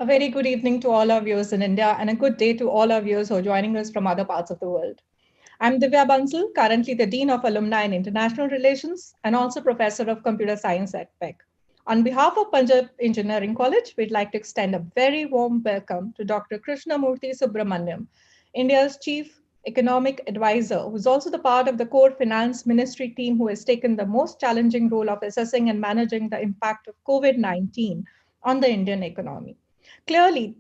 A very good evening to all our viewers in India and a good day to all our viewers who are joining us from other parts of the world. I'm Divya Bansal, currently the Dean of Alumni and International Relations and also Professor of Computer Science at PEC. On behalf of Punjab Engineering College, we'd like to extend a very warm welcome to Dr. Krishnamurthy Subramanian, India's Chief Economic Advisor, who's also the part of the core finance ministry team who has taken the most challenging role of assessing and managing the impact of COVID-19 on the Indian economy. Clearly,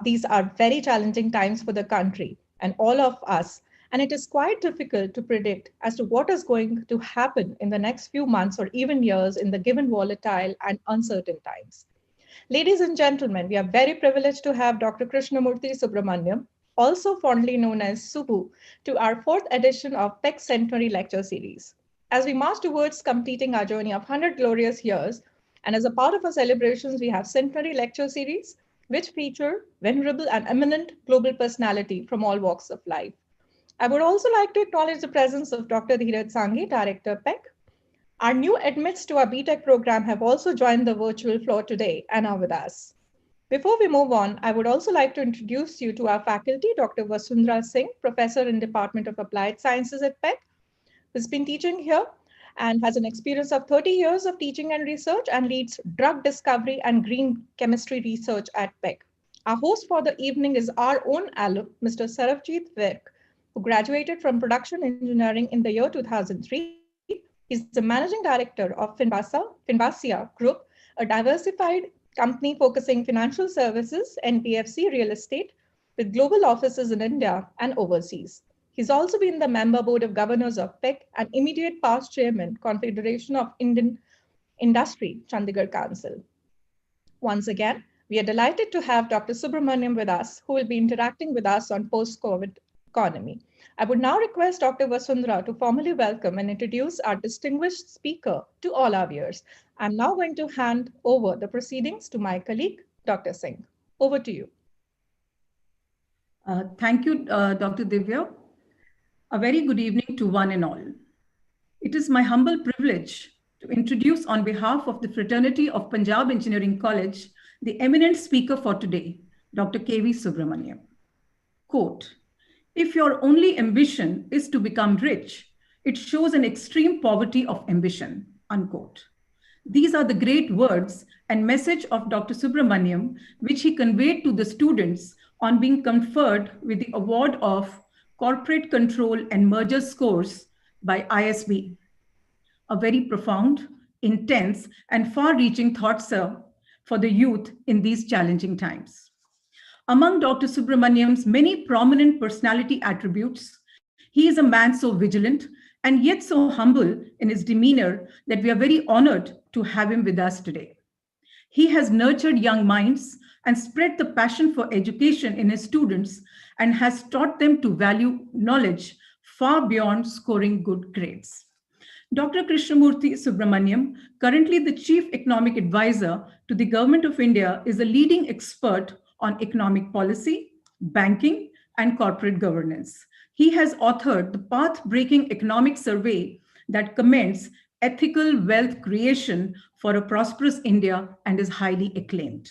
these are very challenging times for the country and all of us, and it is quite difficult to predict as to what is going to happen in the next few months or even years in the given volatile and uncertain times. Ladies and gentlemen, we are very privileged to have Dr. Krishnamurthy Subramanian, also fondly known as Subbu, to our fourth edition of PEC Centenary Lecture Series. As we march towards completing our journey of 100 glorious years, and as a part of our celebrations, we have Centenary Lecture Series, which feature venerable and eminent global personality from all walks of life. I would also like to acknowledge the presence of Dr. Dheeraj Sanghi, Director PEC. Our new admits to our BTech program have also joined the virtual floor today and are with us. Before we move on, I would also like to introduce you to our faculty, Dr. Vasundhara Singh, Professor in Department of Applied Sciences at PEC, who's been teaching here and has an experience of 30 years of teaching and research and leads drug discovery and green chemistry research at PEC. Our host for the evening is our own alum, Mr. Sarabjit Virk, who graduated from production engineering in the year 2003. He's the managing director of Finvasia Group, a diversified company focusing financial services, NBFC real estate, with global offices in India and overseas. He's also been the member board of governors of PEC and immediate past chairman, Confederation of Indian Industry, Chandigarh Council. Once again, we are delighted to have Dr. Subramanian with us, who will be interacting with us on post-COVID economy. I would now request Dr. Vasundhara to formally welcome and introduce our distinguished speaker to all our viewers. I'm now going to hand over the proceedings to my colleague, Dr. Singh. Over to you. Thank you, Dr. Divya. A very good evening to one and all. It is my humble privilege to introduce on behalf of the fraternity of Punjab Engineering College, the eminent speaker for today, Dr. K V Subramanian. Quote, "If your only ambition is to become rich, it shows an extreme poverty of ambition," unquote. These are the great words and message of Dr. Subramanian, which he conveyed to the students on being conferred with the award of Corporate Control and Merger Scores by ISB. A very profound, intense, and far-reaching thought, sir, for the youth in these challenging times. Among Dr. Subramanian's many prominent personality attributes, he is a man so vigilant and yet so humble in his demeanor that we are very honored to have him with us today. He has nurtured young minds and spread the passion for education in his students and has taught them to value knowledge far beyond scoring good grades. Dr. Krishnamurthy Subramanian, currently the Chief Economic Advisor to the Government of India, is a leading expert on economic policy, banking, and corporate governance. He has authored the path-breaking economic survey that commends ethical wealth creation for a prosperous India and is highly acclaimed.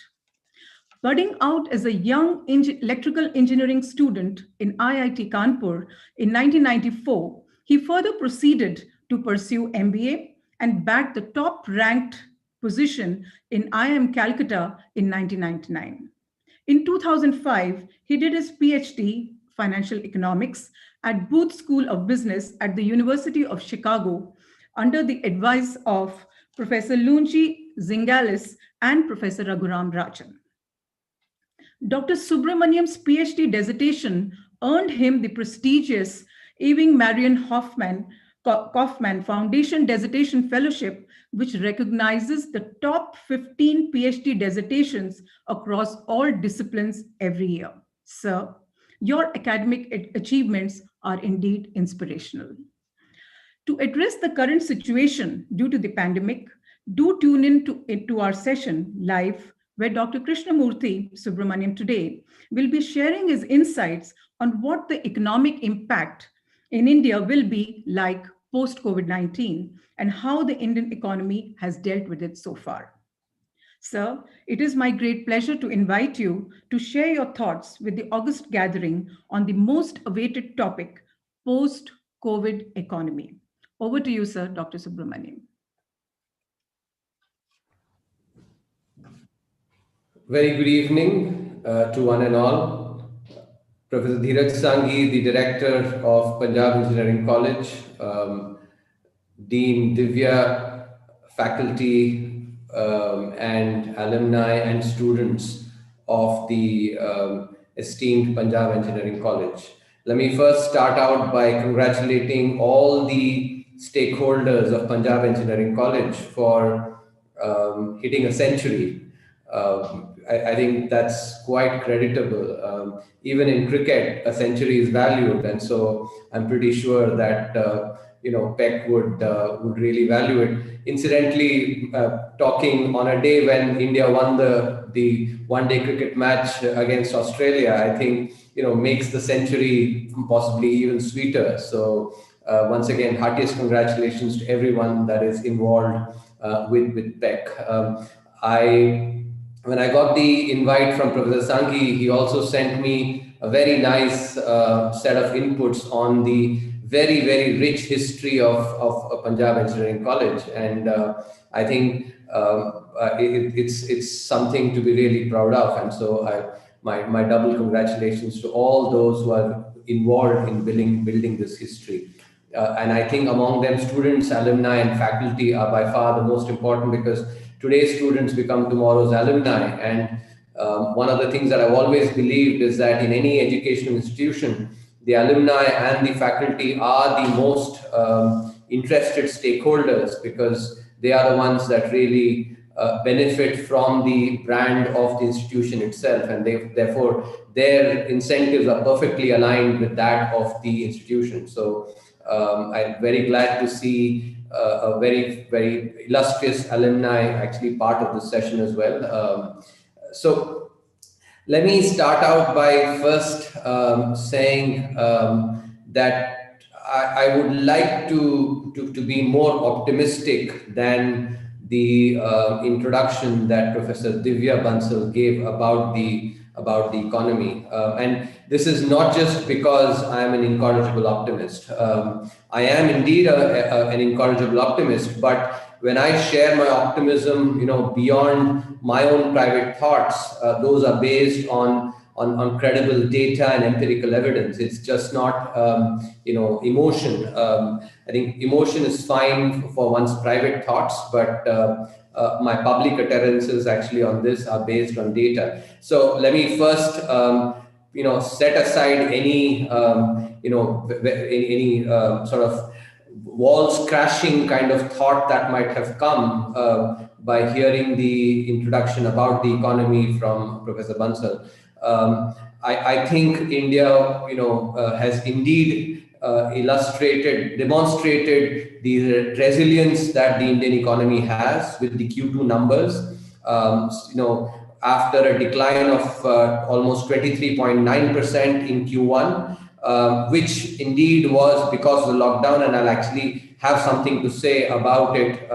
Budding out as a young electrical engineering student in IIT Kanpur in 1994, he further proceeded to pursue MBA and bagged the top-ranked position in IIM Calcutta in 1999. In 2005, he did his Ph.D. Financial Economics at Booth School of Business at the University of Chicago under the advice of Professor Lungi Zingalis and Professor Raghuram Rajan. Dr. Subramanian's PhD dissertation earned him the prestigious Ewing Marion Kaufman Foundation Dissertation Fellowship, which recognizes the top 15 PhD dissertations across all disciplines every year. Sir, your academic achievements are indeed inspirational. To address the current situation due to the pandemic, do tune into our session live, where Dr. Krishnamurthy Subramanian today will be sharing his insights on what the economic impact in India will be like post-COVID-19 and how the Indian economy has dealt with it so far. Sir, it is my great pleasure to invite you to share your thoughts with the August gathering on the most awaited topic, post-COVID economy. Over to you, sir, Dr. Subramanian. Very good evening to one and all. Professor Dheeraj Sanghi, the Director of Punjab Engineering College, Dean Divya, faculty and alumni and students of the esteemed Punjab Engineering College. Let me first start out by congratulating all the stakeholders of Punjab Engineering College for hitting a century. I think that's quite creditable. Even in cricket, a century is valued, and so I'm pretty sure that PEC would really value it. Incidentally, talking on a day when India won the one-day cricket match against Australia, I think makes the century possibly even sweeter. So once again, heartiest congratulations to everyone that is involved with PEC. When I got the invite from Professor Sanghi, he also sent me a very nice set of inputs on the very, very rich history of Punjab Engineering College. And I think it's something to be really proud of. And so my double congratulations to all those who are involved in building this history. And I think among them, students, alumni, and faculty are by far the most important, because today's students become tomorrow's alumni. And one of the things that I've always believed is that in any educational institution, the alumni and the faculty are the most interested stakeholders, because they are the ones that really benefit from the brand of the institution itself. And therefore, their incentives are perfectly aligned with that of the institution. So I'm very glad to see a very, very illustrious alumni actually part of this session as well. So let me start out by first saying that I would like to be more optimistic than the introduction that Professor Divya Bansal gave about the economy. And this is not just because I am an incorrigible optimist. I am indeed an incorrigible optimist, but when I share my optimism, beyond my own private thoughts, those are based on credible data and empirical evidence. It's just not, emotion. I think emotion is fine for one's private thoughts, but my public utterances actually on this are based on data. So let me first, set aside any, any sort of walls crashing kind of thought that might have come by hearing the introduction about the economy from Professor Bansal. I think India, has indeed demonstrated the resilience that the Indian economy has with the Q2 numbers. After a decline of almost 23.9% in Q1, which indeed was because of the lockdown, and I'll actually have something to say about it,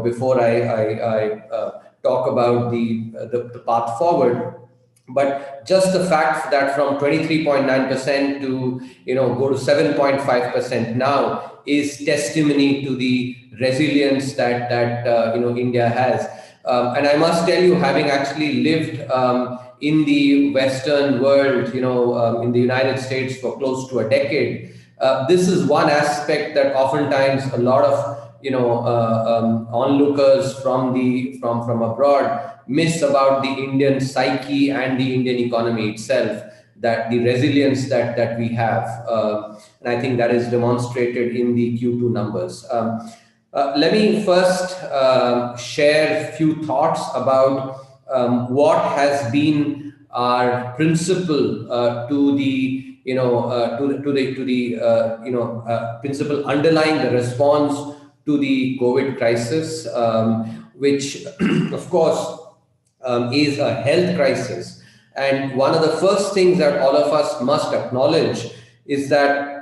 before I talk about the path forward. But just the fact that from 23.9% to go to 7.5% now is testimony to the resilience that India has. And I must tell you, having actually lived in the Western world, in the United States for close to a decade, this is one aspect that oftentimes a lot of onlookers from abroad miss about the Indian psyche and the Indian economy itself, that the resilience that we have. And I think that is demonstrated in the Q2 numbers. Let me first share a few thoughts about what has been our principle to the principle underlying the response to the COVID crisis, which of course is a health crisis. And one of the first things that all of us must acknowledge is that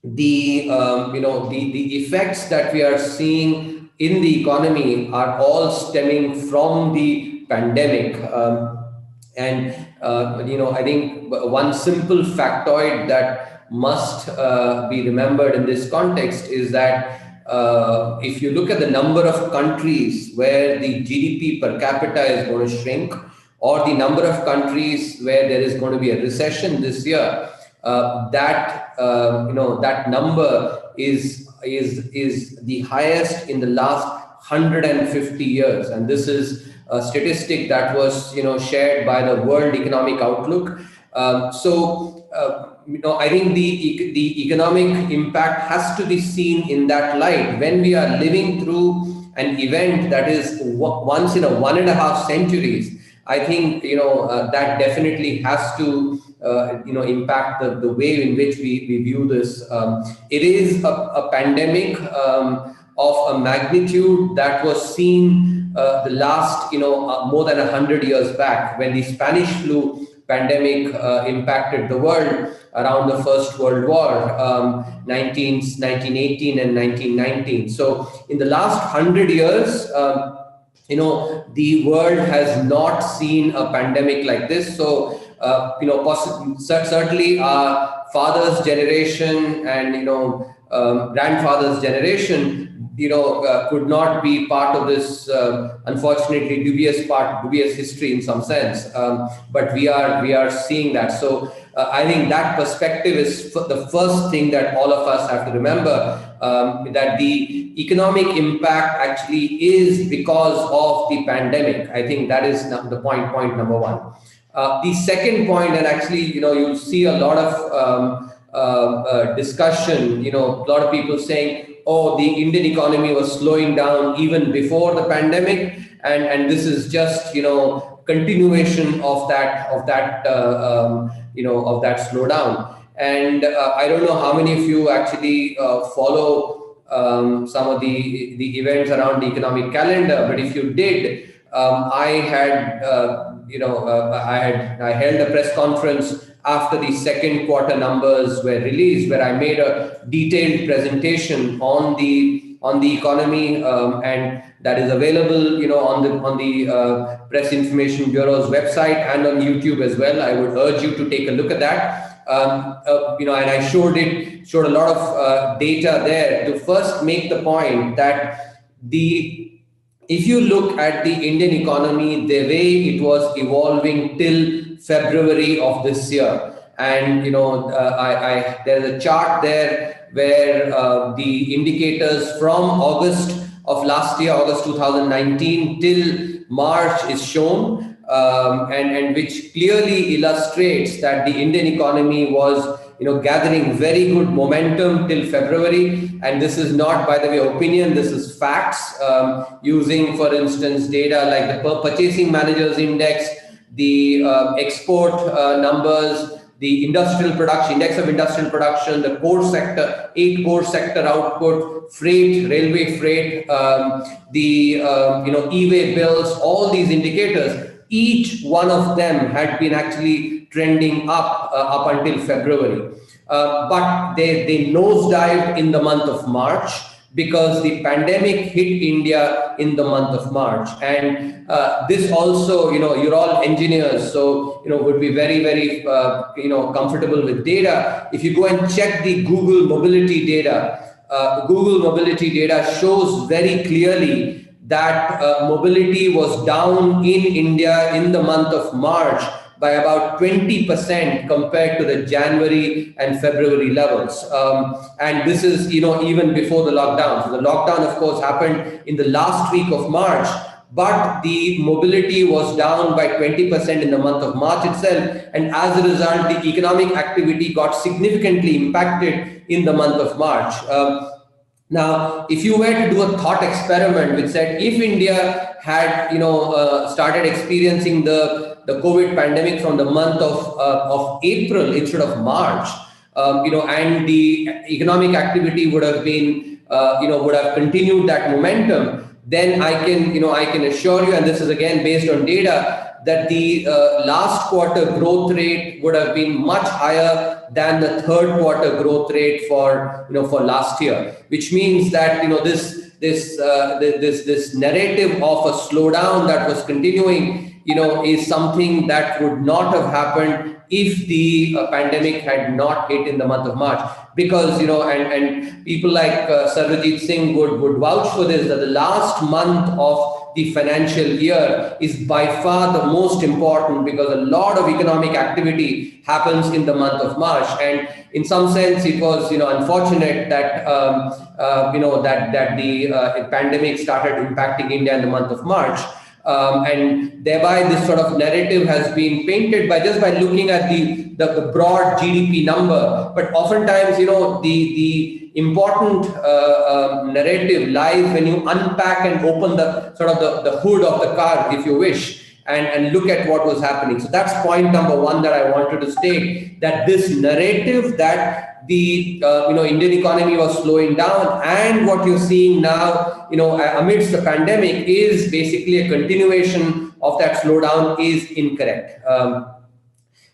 the effects that we are seeing in the economy are all stemming from the pandemic. I think one simple factoid that must be remembered in this context is that if you look at the number of countries where the GDP per capita is going to shrink, or the number of countries where there is going to be a recession this year, that number is the highest in the last 150 years, and this is a statistic that was shared by the World Economic Outlook. I think the economic impact has to be seen in that light. When we are living through an event that is once in a 1.5 centuries, I think that definitely has to impact the way in which we view this. It is a pandemic of a magnitude that was seen the last more than 100 years back, when the Spanish flu pandemic impacted the world around the First World War, 1918 and 1919. So in the last 100 years, the world has not seen a pandemic like this. So, certainly our father's generation and, grandfather's generation, could not be part of this, unfortunately, dubious history in some sense. But we are seeing that. So I think that perspective is the first thing that all of us have to remember, that the economic impact actually is because of the pandemic. I think that is the point number one. The second point, and actually, you'll see a lot of discussion, a lot of people saying, oh, the Indian economy was slowing down even before the pandemic, and this is just continuation of that slowdown. And I don't know how many of you actually follow some of the events around the economic calendar, but if you did, I held a press conference after the second quarter numbers were released, where I made a detailed presentation on the economy, and that is available, on the Press Information Bureau's website and on YouTube as well. I would urge you to take a look at that. And I showed a lot of data there to first make the point that if you look at the Indian economy, the way it was evolving till February of this year, and there's a chart there where the indicators from August of last year, August 2019 till March is shown, and which clearly illustrates that the Indian economy was gathering very good momentum till February. And this is not, by the way, opinion, this is facts, using, for instance, data like the Purchasing Managers Index, the export numbers, the industrial production, index of industrial production, the core sector, 8 core sector output, freight, railway freight, the e-way bills, all these indicators, each one of them had been actually trending up until February. But they nosedived in the month of March, because the pandemic hit India in the month of March. And this also, you're all engineers, so, would be very, very, comfortable with data. If you go and check the Google mobility data, Google mobility data shows very clearly that mobility was down in India in the month of March by about 20% compared to the January and February levels. And this is, even before the lockdown. So the lockdown, of course, happened in the last week of March, but the mobility was down by 20% in the month of March itself. And as a result, the economic activity got significantly impacted in the month of March. Now, if you were to do a thought experiment which said, if India had, started experiencing the COVID pandemic from the month of April instead of March, and the economic activity would have been, would have continued that momentum, then I can assure you, and this is again based on data, that the last quarter growth rate would have been much higher than the third quarter growth rate for last year, which means that this this narrative of a slowdown that was continuing, is something that would not have happened if the pandemic had not hit in the month of March. Because, and people like Sarvajit Singh would vouch for this, that the last month of the financial year is by far the most important, because a lot of economic activity happens in the month of March. And in some sense, it was, unfortunate that, that the pandemic started impacting India in the month of March. And thereby this sort of narrative has been painted by looking at the broad GDP number. But oftentimes, the important narrative lies when you unpack and open the sort of the hood of the car, if you wish, and look at what was happening. So that's point number one that I wanted to state, that this narrative that the Indian economy was slowing down, and what you're seeing now, amidst the pandemic, is basically a continuation of that slowdown, is incorrect.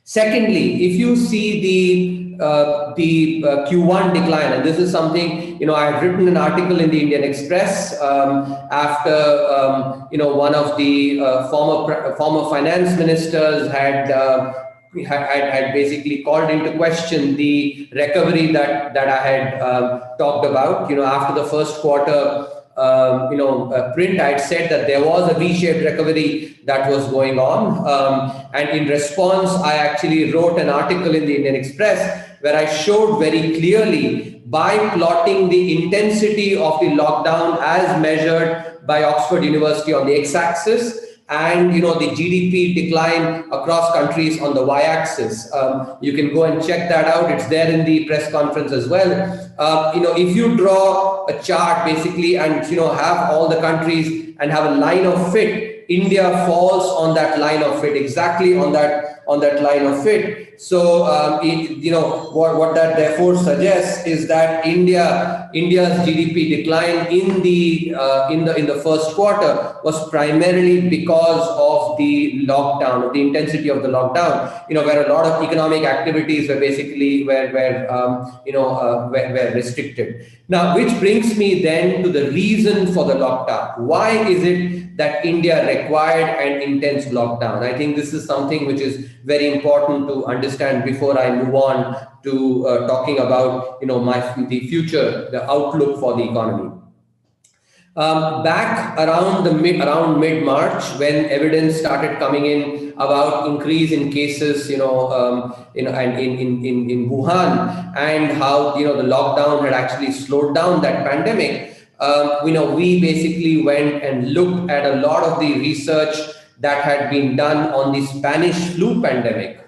Secondly, if you see the Q1 decline, and this is something, I had written an article in the Indian Express after one of the former finance ministers had basically called into question the recovery that I had talked about. After the first quarter print, I had said that there was a V-shaped recovery that was going on. And in response, I actually wrote an article in the Indian Express where I showed very clearly, by plotting the intensity of the lockdown as measured by Oxford University on the x-axis, and the GDP decline across countries on the y-axis. You can go and check that out. It's there in the press conference as well. If you draw a chart basically and have all the countries and have a line of fit, India falls on that line of fit, exactly on that line of fit. So what that therefore suggests is that India's GDP decline in the first quarter was primarily because of the lockdown, of the intensity of the lockdown. Where a lot of economic activities were basically were restricted. Now, which brings me then to the reason for the lockdown. Why is it that India required an intense lockdown? I think this is something which is very important to understand before I move on to talking about the future, the outlook for the economy. Back around mid-March, when evidence started coming in about increase in cases, in Wuhan, and how the lockdown had actually slowed down that pandemic. We basically went and looked at a lot of the research that had been done on the Spanish flu pandemic.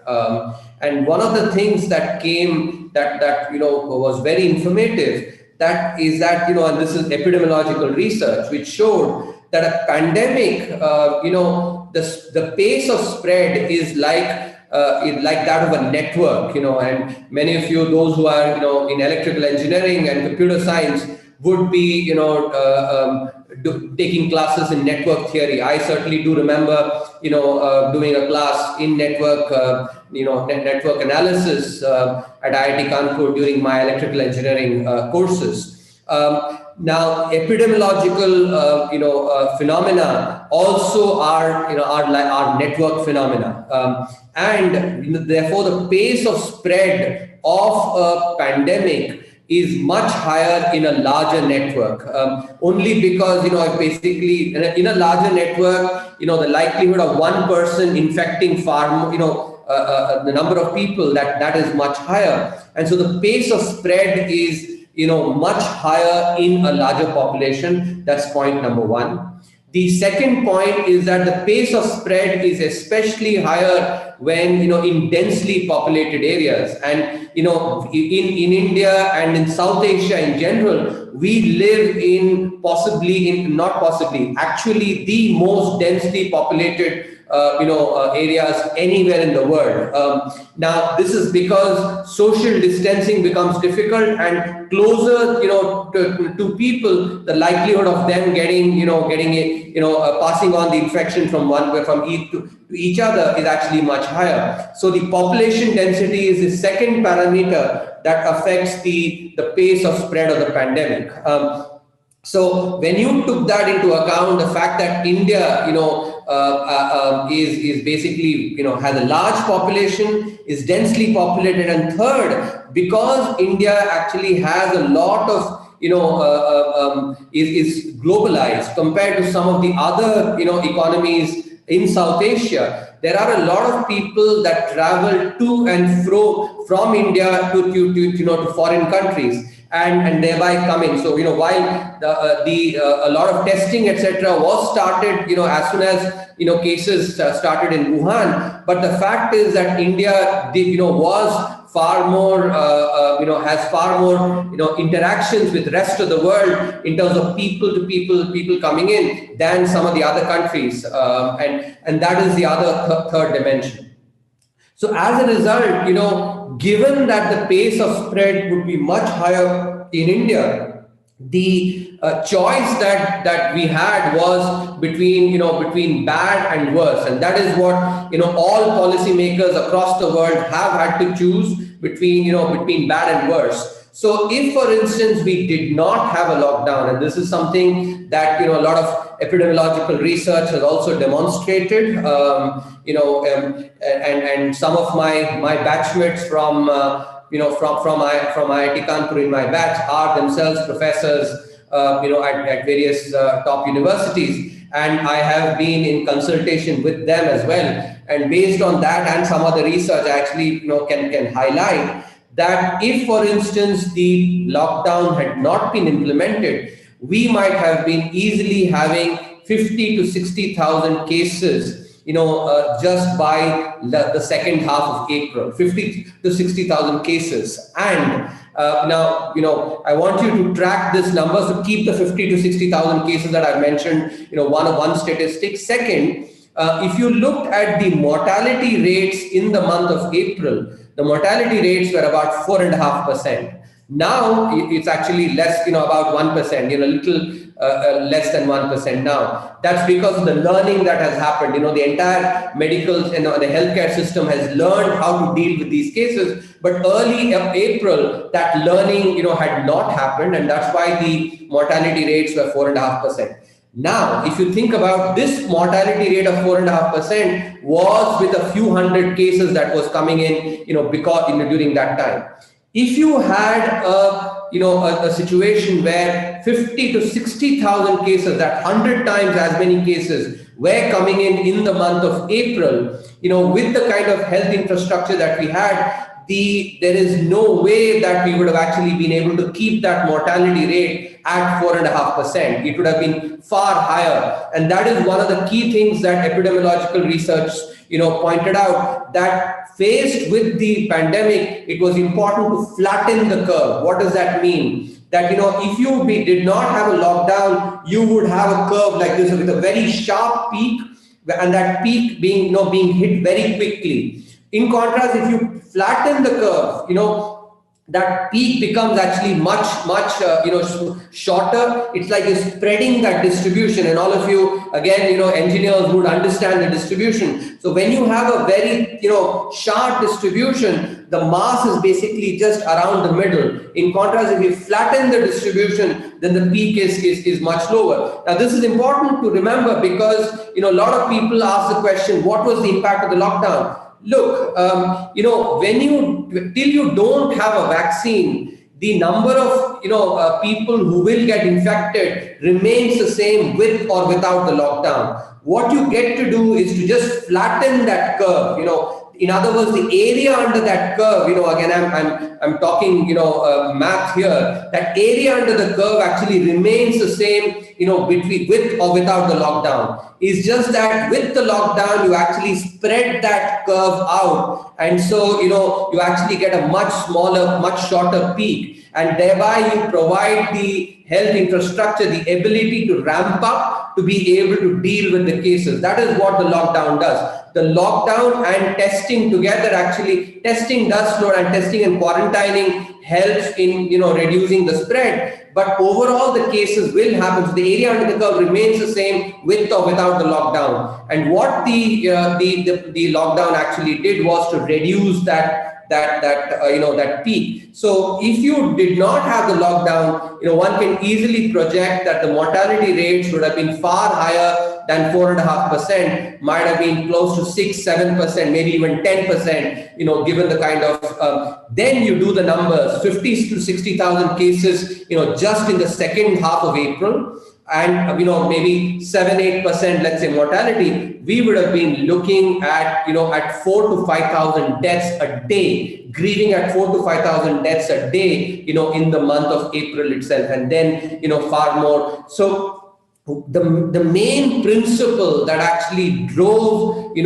And one of the things that came that was very informative, that is that, and this is epidemiological research, which showed that a pandemic, the pace of spread is like that of a network, and many of you, those who are, in electrical engineering and computer science, would be, taking classes in network theory. I certainly do remember, doing a class in network, network analysis at IIT Kanpur during my electrical engineering courses. Now, epidemiological, phenomena also are network phenomena, and therefore the pace of spread of a pandemic is much higher in a larger network, only because, basically in a larger network, the likelihood of one person infecting far, the number of people, that is much higher. And so the pace of spread is, much higher in a larger population. That's point number one. The second point is that the pace of spread is especially higher when, in densely populated areas. And, in India and in South Asia in general, we live actually the most densely populated areas anywhere in the world. Now, this is because social distancing becomes difficult, and closer, to people, the likelihood of them passing on the infection from each other is actually much higher. So the population density is the second parameter that affects the pace of spread of the pandemic. So when you took that into account, the fact that India, is basically, has a large population, is densely populated, and third, because India actually has a lot of, is globalized compared to some of the other, economies in South Asia. There are a lot of people that travel to and fro from India to foreign countries. And thereby coming. So, while a lot of testing, etc., was started, as soon as, cases started in Wuhan. But the fact is that India, was far more, has far more, interactions with the rest of the world in terms of people coming in than some of the other countries. And that is the other third dimension. So as a result, given that the pace of spread would be much higher in India, the choice that we had was between bad and worse, and that is what all policymakers across the world have had to choose between bad and worse. So if, for instance, we did not have a lockdown, and this is something that a lot of epidemiological research has also demonstrated, and some of my batchmates from IIT Kanpur in my batch are themselves professors, at various top universities, and I have been in consultation with them as well. And based on that and some other research, I actually can highlight that if, for instance, the lockdown had not been implemented, we might have been easily having 50 to 60,000 cases, just by the second half of April, 50 to 60,000 cases. And now, I want you to track this number, so keep the 50 to 60,000 cases that I mentioned, one statistic. Second, if you looked at the mortality rates in the month of April, the mortality rates were about 4.5%. Now it's actually less, about 1%, little less than 1% now. That's because of the learning that has happened. The entire medical and the healthcare system has learned how to deal with these cases. But early April, that learning, had not happened, and that's why the mortality rates were 4.5%. Now, if you think about this mortality rate of 4.5% was with a few hundred cases that was coming in, because during that time. If you had a situation where 50 to 60,000 cases, that 100 times as many cases were coming in the month of April, with the kind of health infrastructure that we had, there is no way that we would have actually been able to keep that mortality rate at 4.5%. It would have been far higher. And that is one of the key things that epidemiological research, pointed out, that faced with the pandemic, it was important to flatten the curve. What does that mean? That, if you did not have a lockdown, you would have a curve like this with a very sharp peak, and that peak being hit very quickly. In contrast, if you flatten the curve, that peak becomes actually much shorter. It's like you're spreading that distribution, and all of you, again, engineers would understand the distribution. So when you have a very, sharp distribution, the mass is basically just around the middle. In contrast, if you flatten the distribution, then the peak is much lower. Now, this is important to remember because, a lot of people ask the question, what was the impact of the lockdown? Look, till you don't have a vaccine, the number of, people who will get infected remains the same with or without the lockdown. What you get to do is to just flatten that curve, In other words, the area under that curve, again, I'm talking, math here. That area under the curve actually remains the same, with or without the lockdown. It's just that with the lockdown, you actually spread that curve out. And so, you actually get a much smaller, much shorter peak. And thereby you provide the health infrastructure, the ability to ramp up, to be able to deal with the cases. That is what the lockdown does. The lockdown and testing together, actually, testing does slow, and testing and quarantining helps in, reducing the spread. But overall, the cases will happen. So the area under the curve remains the same with or without the lockdown. And what the lockdown actually did was to reduce that that peak. So if you did not have the lockdown, one can easily project that the mortality rates would have been far higher than 4.5%, might have been close to 6-7%, maybe even 10%, given the kind of, then you do the numbers, 50 to 60,000 cases, just in the second half of April, and maybe 7-8%, let's say, mortality, we would have been looking at at 4,000 to 5,000 deaths a day, grieving at 4,000 to 5,000 deaths a day, in the month of April itself, and then far more. So the main principle that actually drove the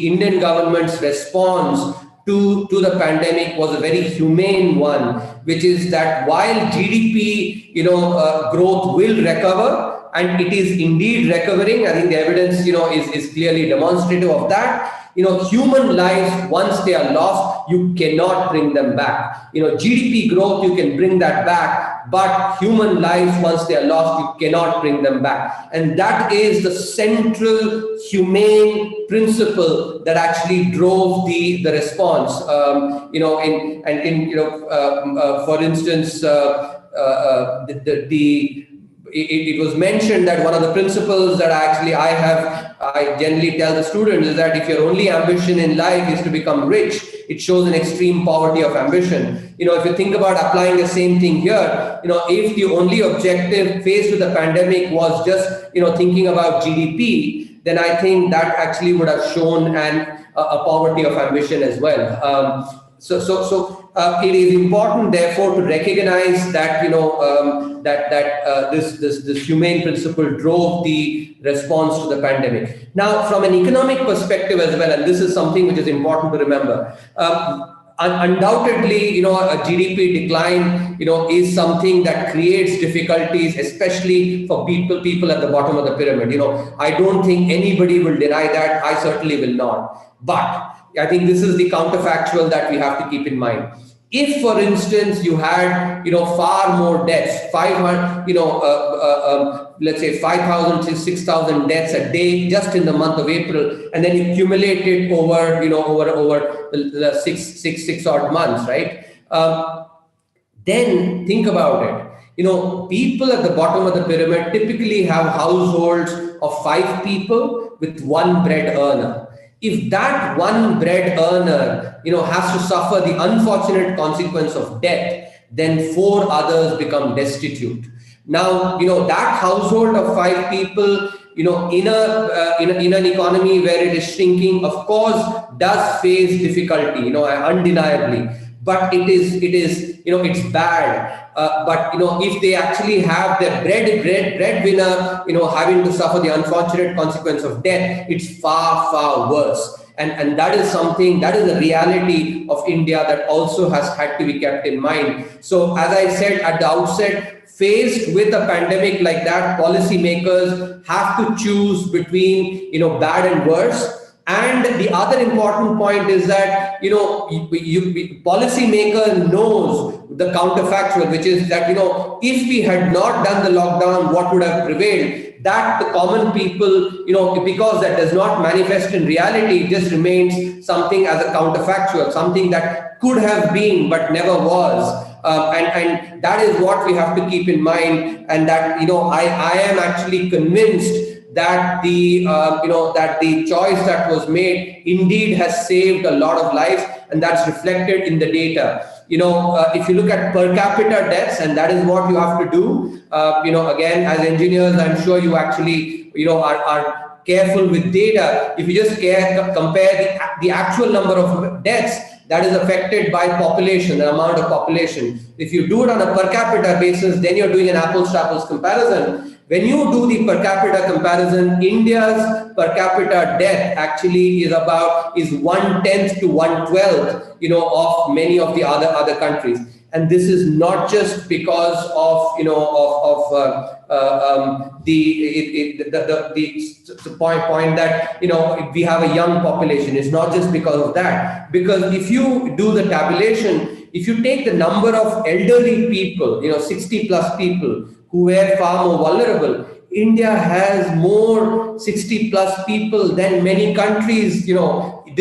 Indian government's response to the pandemic was a very humane one, which is that while GDP growth will recover, and it is indeed recovering, I think the evidence is clearly demonstrative of that. Human lives, once they are lost, you cannot bring them back. GDP growth, you can bring that back, but human lives, once they are lost, you cannot bring them back. And that is the central humane principle that actually drove the response. For instance, it was mentioned that one of the principles that I generally tell the students is that if your only ambition in life is to become rich, it shows an extreme poverty of ambition. If you think about applying the same thing here, if the only objective faced with the pandemic was just, thinking about GDP, then I think that actually would have shown a poverty of ambition as well. It is important, therefore, to recognize that this humane principle drove the response to the pandemic. Now, from an economic perspective as well, and this is something which is important to remember. Undoubtedly, a GDP decline, is something that creates difficulties, especially for people at the bottom of the pyramid. I don't think anybody will deny that. I certainly will not. But I think this is the counterfactual that we have to keep in mind. If, for instance, you had, far more deaths, 500, let's say 5,000 to 6,000 deaths a day just in the month of April, and then you accumulate it over, over the six odd months, right? Then think about it. People at the bottom of the pyramid typically have households of 5 people with 1 bread earner. If that 1 bread earner, has to suffer the unfortunate consequence of death, then 4 others become destitute. Now, that household of 5 people, in an economy where it is shrinking, of course, does face difficulty, undeniably. But it is, it's bad. But if they actually have their breadwinner, having to suffer the unfortunate consequence of death, it's far, far worse. And that is something, that is a reality of India that also has had to be kept in mind. So as I said at the outset, faced with a pandemic like that, policymakers have to choose between, bad and worse. And the other important point is that, policymaker knows the counterfactual, which is that, if we had not done the lockdown, what would have prevailed? That the common people, because that does not manifest in reality, it just remains something as a counterfactual, something that could have been but never was. And that is what we have to keep in mind. And that, I am actually convinced that the choice that was made indeed has saved a lot of lives, and that's reflected in the data. If you look at per capita deaths, and that is what you have to do, again, as engineers, I'm sure you actually, are careful with data. If you just compare the actual number of deaths that is affected by population, the amount of population. If you do it on a per capita basis, then you're doing an apples to apples comparison. When you do the per capita comparison, India's per capita death actually is 1/10 to 1/12, of many of the other countries. And this is not just because of, the point that, we have a young population. It's not just because of that. Because if you do the tabulation, if you take the number of elderly people, 60 plus people who were far more vulnerable, India has more 60 plus people than many countries,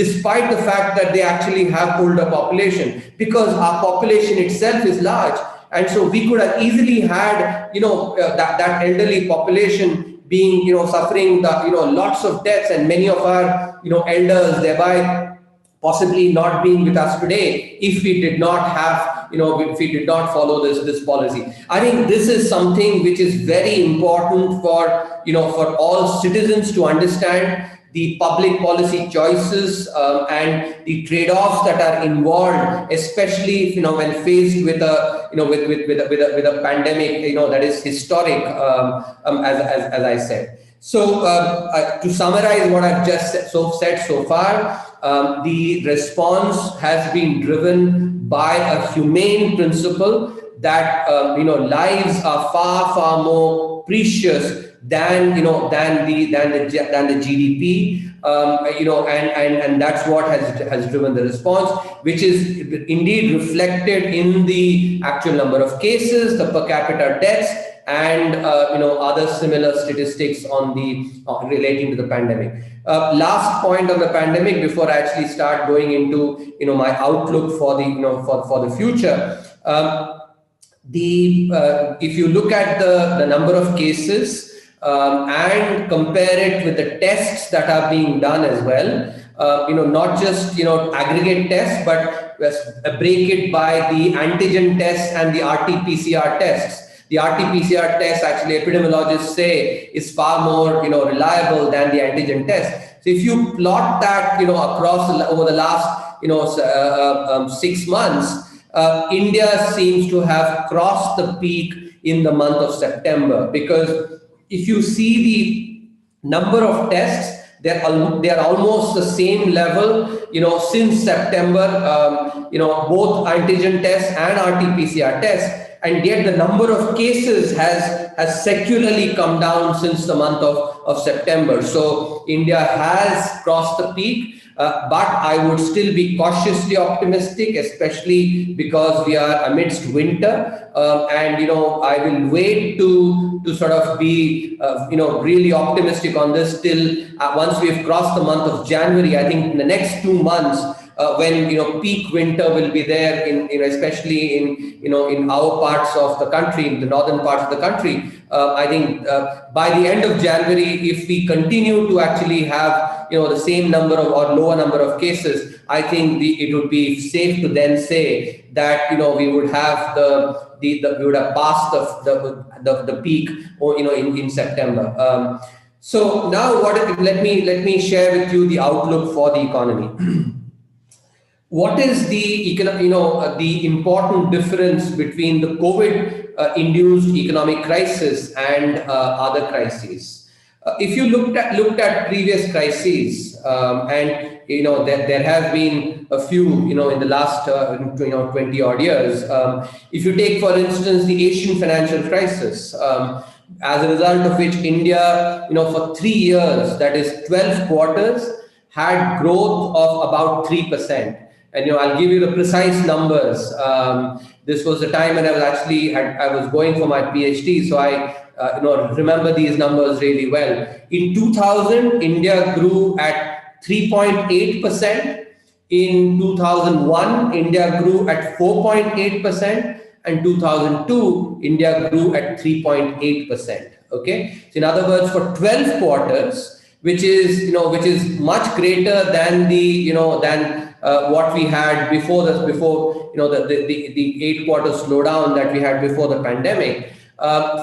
despite the fact that they actually have older population, because our population itself is large. And so we could have easily had, that elderly population being, suffering the, lots of deaths, and many of our, elders thereby possibly not being with us today if we did not have, if we did not follow this policy. I think this is something which is very important for, for all citizens to understand the public policy choices and the trade-offs that are involved, especially when faced with a with a pandemic that is historic, as I said. So to summarize what I've just said so far, the response has been driven by a humane principle that lives are far more precious than the GDP, and that's what has driven the response, which is indeed reflected in the actual number of cases, the per capita deaths, and other similar statistics on the relating to the pandemic. Last point on the pandemic before I actually start going into my outlook for the for the future. If you look at the number of cases and compare it with the tests that are being done as well, not just aggregate tests, but break it by the antigen tests and the RT-PCR tests. The RT-PCR test, actually, epidemiologists say, is far more reliable than the antigen test. So if you plot that across over the last 6 months, India seems to have crossed the peak in the month of September, because if you see the number of tests, they're almost the same level since September, both antigen tests and RT-PCR tests. And yet the number of cases has secularly come down since the month of September. So India has crossed the peak, but I would still be cautiously optimistic, especially because we are amidst winter, and I will wait to sort of be really optimistic on this till once we've crossed the month of January. I think in the next 2 months, when peak winter will be there especially in our parts of the country, in the northern parts of the country. I think by the end of January, if we continue to actually have the same number of or lower number of cases, I think it would be safe to then say that we would have we would have passed the peak in September. So now let me share with you the outlook for the economy. What is the important difference between the COVID-induced economic crisis and other crises? If you looked at previous crises, and there have been a few in the last 20 odd years. If you take, for instance, the Asian financial crisis, as a result of which India, for 3 years, that is 12 quarters, had growth of about 3%. And I'll give you the precise numbers. This was the time when I was going for my PhD, so I remember these numbers really well. In 2000, India grew at 3.8%. In 2001, India grew at 4.8%, and 2002, India grew at 3.8%. Okay, so in other words, for 12 quarters, which is much greater than what we had before the 8 quarter slowdown that we had before the pandemic.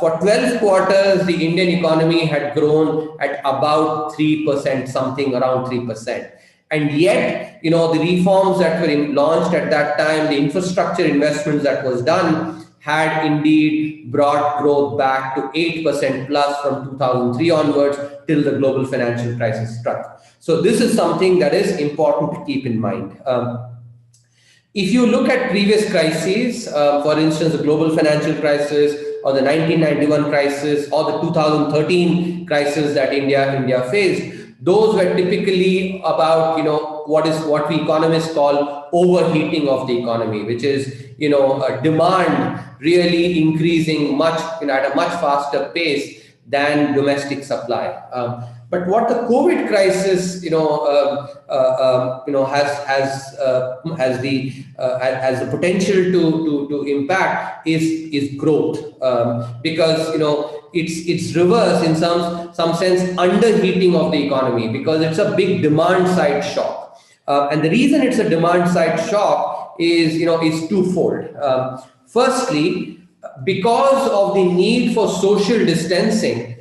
For 12 quarters, the Indian economy had grown at about 3%, something around 3%. And yet, the reforms that were launched at that time, the infrastructure investments that was done, had indeed brought growth back to 8% plus from 2003 onwards till the global financial crisis struck. So this is something that is important to keep in mind. If you look at previous crises, for instance, the global financial crisis, or the 1991 crisis, or the 2013 crisis that India faced, those were typically about what we economists call overheating of the economy, which is demand really increasing at a much faster pace than domestic supply. But what the COVID crisis, has the potential to impact is growth, because it's reverse in some sense underheating of the economy, because it's a big demand side shock, and the reason it's a demand side shock is twofold. Firstly, because of the need for social distancing,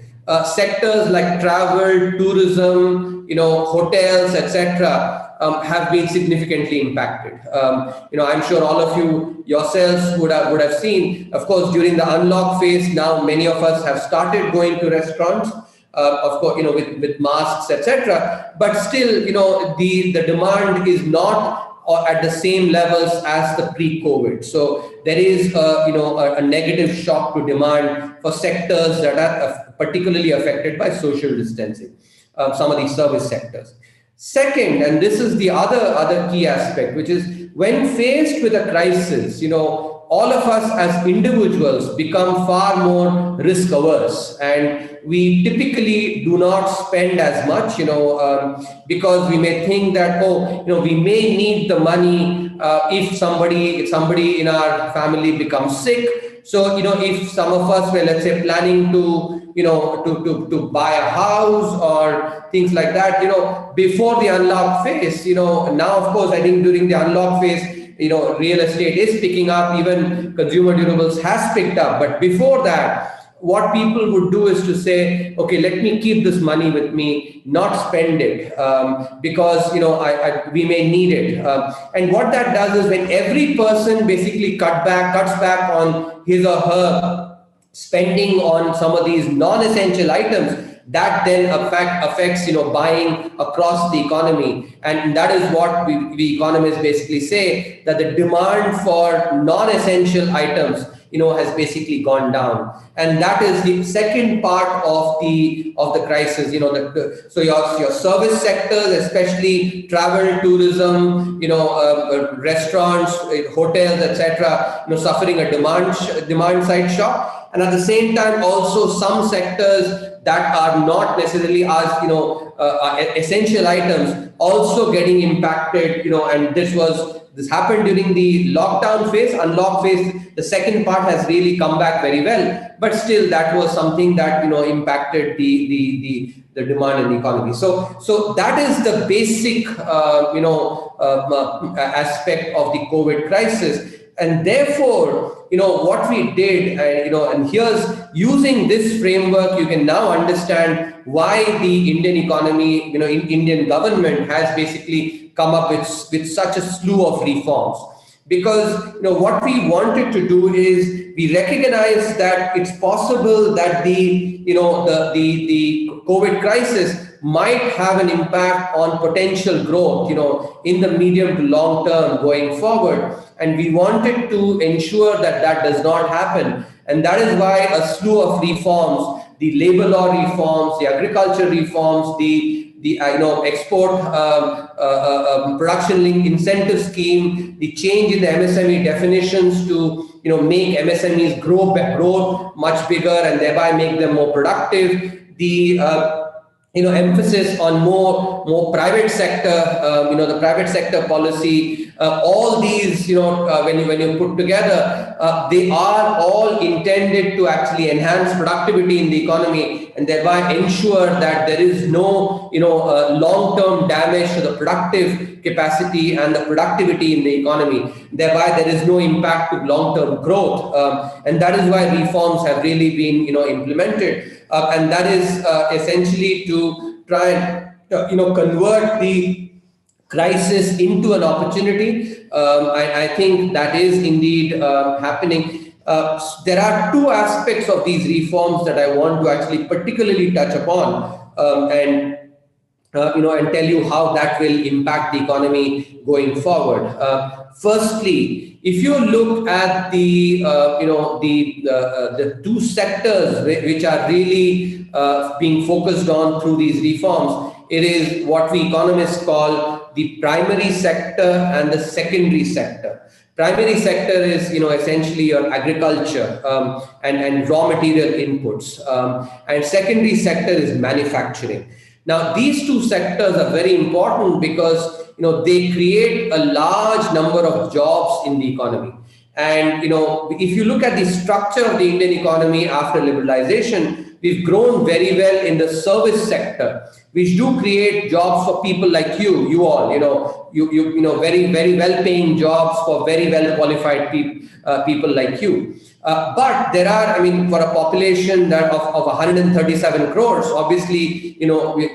sectors like travel, tourism, hotels, etc., have been significantly impacted. I'm sure all of you yourselves would have seen, of course, during the unlock phase. Now many of us have started going to restaurants, of course, with masks, etc. But still, the demand is not or at the same levels as the pre-COVID. So there is a negative shock to demand for sectors that are particularly affected by social distancing, some of these service sectors. Second, and this is the other key aspect, which is when faced with a crisis, all of us as individuals become far more risk averse, and we typically do not spend as much, because we may think that, we may need the money if somebody in our family becomes sick. So, if some of us were, let's say, planning to buy a house or things like that, before the unlock phase, now, of course, I think during the unlock phase, real estate is picking up, even consumer durables has picked up. But before that, what people would do is to say, okay, let me keep this money with me, not spend it, because, we may need it. And what that does is when every person basically cuts back on his or her spending on some of these non-essential items, that then affects buying across the economy, and that is what we economists basically say, that the demand for non-essential items has basically gone down, and that is the second part of the crisis. So your service sectors, especially travel, tourism, restaurants, hotels, etc., suffering a demand side shock, and at the same time also some sectors that are not necessarily as essential items also getting impacted, and this happened during the lockdown phase. Unlock phase, the second part has really come back very well, but still that was something that impacted the demand in the economy. So that is the basic aspect of the COVID crisis. And therefore, what we did, and here's, using this framework, you can now understand why the Indian economy, Indian government has basically come up with such a slew of reforms. Because, what we wanted to do is, we recognize that it's possible that the COVID crisis might have an impact on potential growth, in the medium to long term going forward. And we wanted to ensure that does not happen. And that is why a slew of reforms, the labor law reforms, the agriculture reforms, the export production link incentive scheme, the change in the MSME definitions to make MSMEs grow much bigger and thereby make them more productive, the emphasis on more private sector, the private sector policy, all these, when you put together, they are all intended to actually enhance productivity in the economy and thereby ensure that there is no, long-term damage to the productive capacity and the productivity in the economy. Thereby, there is no impact to long-term growth, and that is why reforms have really been, implemented. And that is essentially to try and convert the crisis into an opportunity. I think that is indeed happening. There are two aspects of these reforms that I want to actually particularly touch upon, and tell you how that will impact the economy going forward. Firstly, if you look at the two sectors which are really being focused on through these reforms, it is what we economists call the primary sector and the secondary sector. Primary sector is, essentially your agriculture and raw material inputs, and secondary sector is manufacturing. Now, these two sectors are very important because they create a large number of jobs in the economy. And if you look at the structure of the Indian economy after liberalization, we've grown very well in the service sector, which do create jobs for people like you all, very, very well-paying jobs for very well-qualified people like you. But there are, for a population of 137 crores, obviously,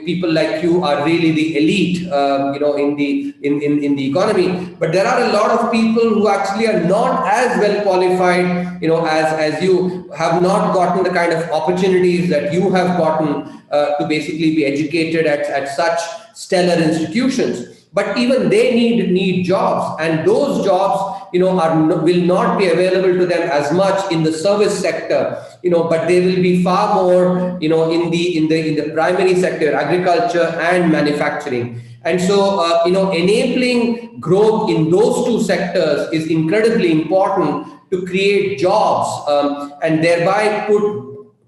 people like you are really the elite, in the economy. But there are a lot of people who actually are not as well qualified, as you, have not gotten the kind of opportunities that you have gotten to basically be educated at such stellar institutions. But even they need jobs, and those jobs, will not be available to them as much in the service sector, but they will be far more, in the primary sector, agriculture and manufacturing. And so, enabling growth in those two sectors is incredibly important to create jobs, and thereby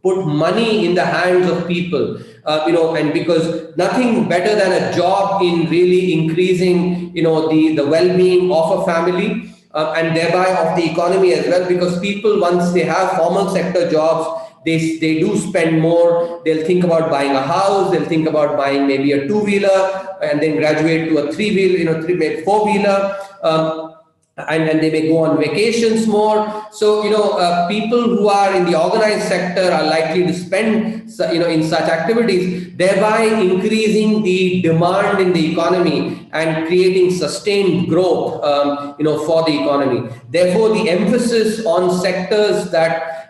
put money in the hands of people, and because nothing better than a job in really increasing, the well-being of a family, and thereby of the economy as well, because people, once they have formal sector jobs, they do spend more. They'll think about buying a house, they'll think about buying maybe a two-wheeler, and then graduate to a three-wheeler, maybe four-wheeler, and they may go on vacations more. So, people who are in the organized sector are likely to spend, in such activities, thereby increasing the demand in the economy and creating sustained growth, for the economy. Therefore, the emphasis on sectors that,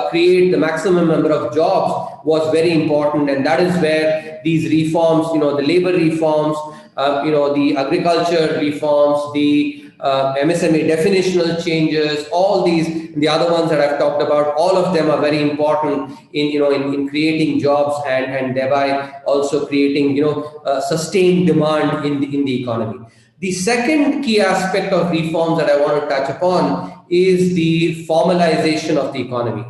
create the maximum number of jobs was very important. And that is where these reforms, the labor reforms, the agriculture reforms, the MSME definitional changes, all these, the other ones that I've talked about, all of them are very important in creating jobs and thereby also creating, sustained demand in the economy. The second key aspect of reforms that I want to touch upon is the formalization of the economy.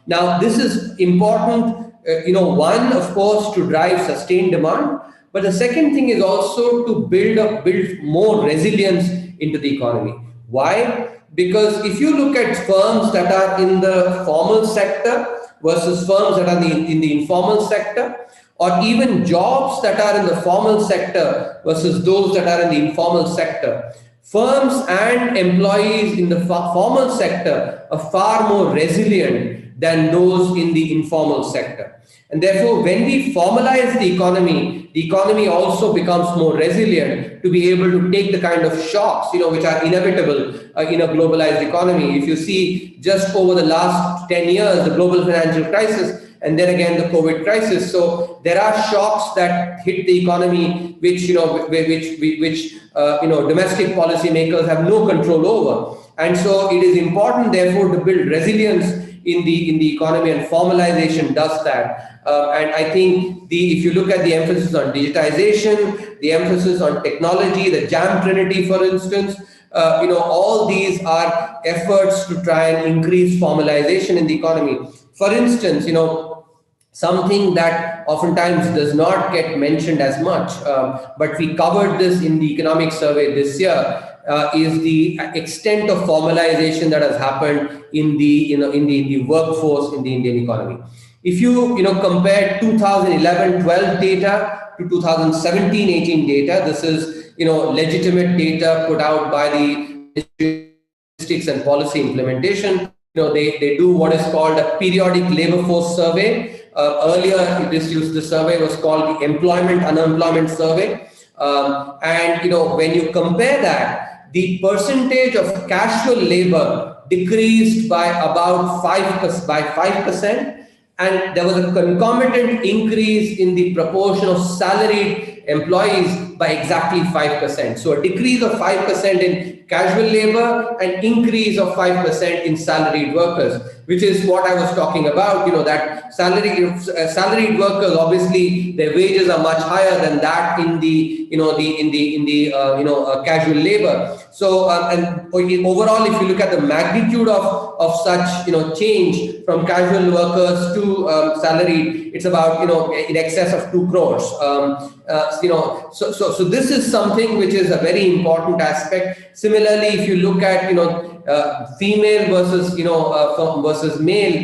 Now, this is important, one, of course, to drive sustained demand, but the second thing is also to build more resilience into the economy. Why? Because if you look at firms that are in the formal sector versus firms that are in the informal sector, or even jobs that are in the formal sector versus those that are in the informal sector, firms and employees in the formal sector are far more resilient than those in the informal sector. And therefore, when we formalize the economy also becomes more resilient to be able to take the kind of shocks, which are inevitable in a globalized economy. If you see just over the last 10 years, the global financial crisis, and then again the COVID crisis. So there are shocks that hit the economy, which domestic policymakers have no control over. And so it is important, therefore, to build resilience in the economy, and formalization does that. And I think if you look at the emphasis on digitization, the emphasis on technology, the Jam Trinity, for instance, all these are efforts to try and increase formalization in the economy. For instance, something that oftentimes does not get mentioned as much, but we covered this in the economic survey this year, is the extent of formalization that has happened in the workforce in the Indian economy. If you compare 2011-12 data to 2017-18 data, this is legitimate data put out by the Statistics and Policy Implementation. They do what is called a periodic labor force survey. Earlier, the survey was called the Employment-Unemployment Survey. And when you compare that, the percentage of casual labor decreased by about 5%, and there was a concomitant increase in the proportion of salaried employees by exactly 5%. So a decrease of 5% in casual labor and increase of 5% in salaried workers, which is what I was talking about. That salaried workers, obviously their wages are much higher than that in the casual labor. So and overall, if you look at the magnitude of such change from casual workers to salaried, it's about in excess of 2 crores. So this is something which is a very important aspect. Similarly, if you look at female versus versus male,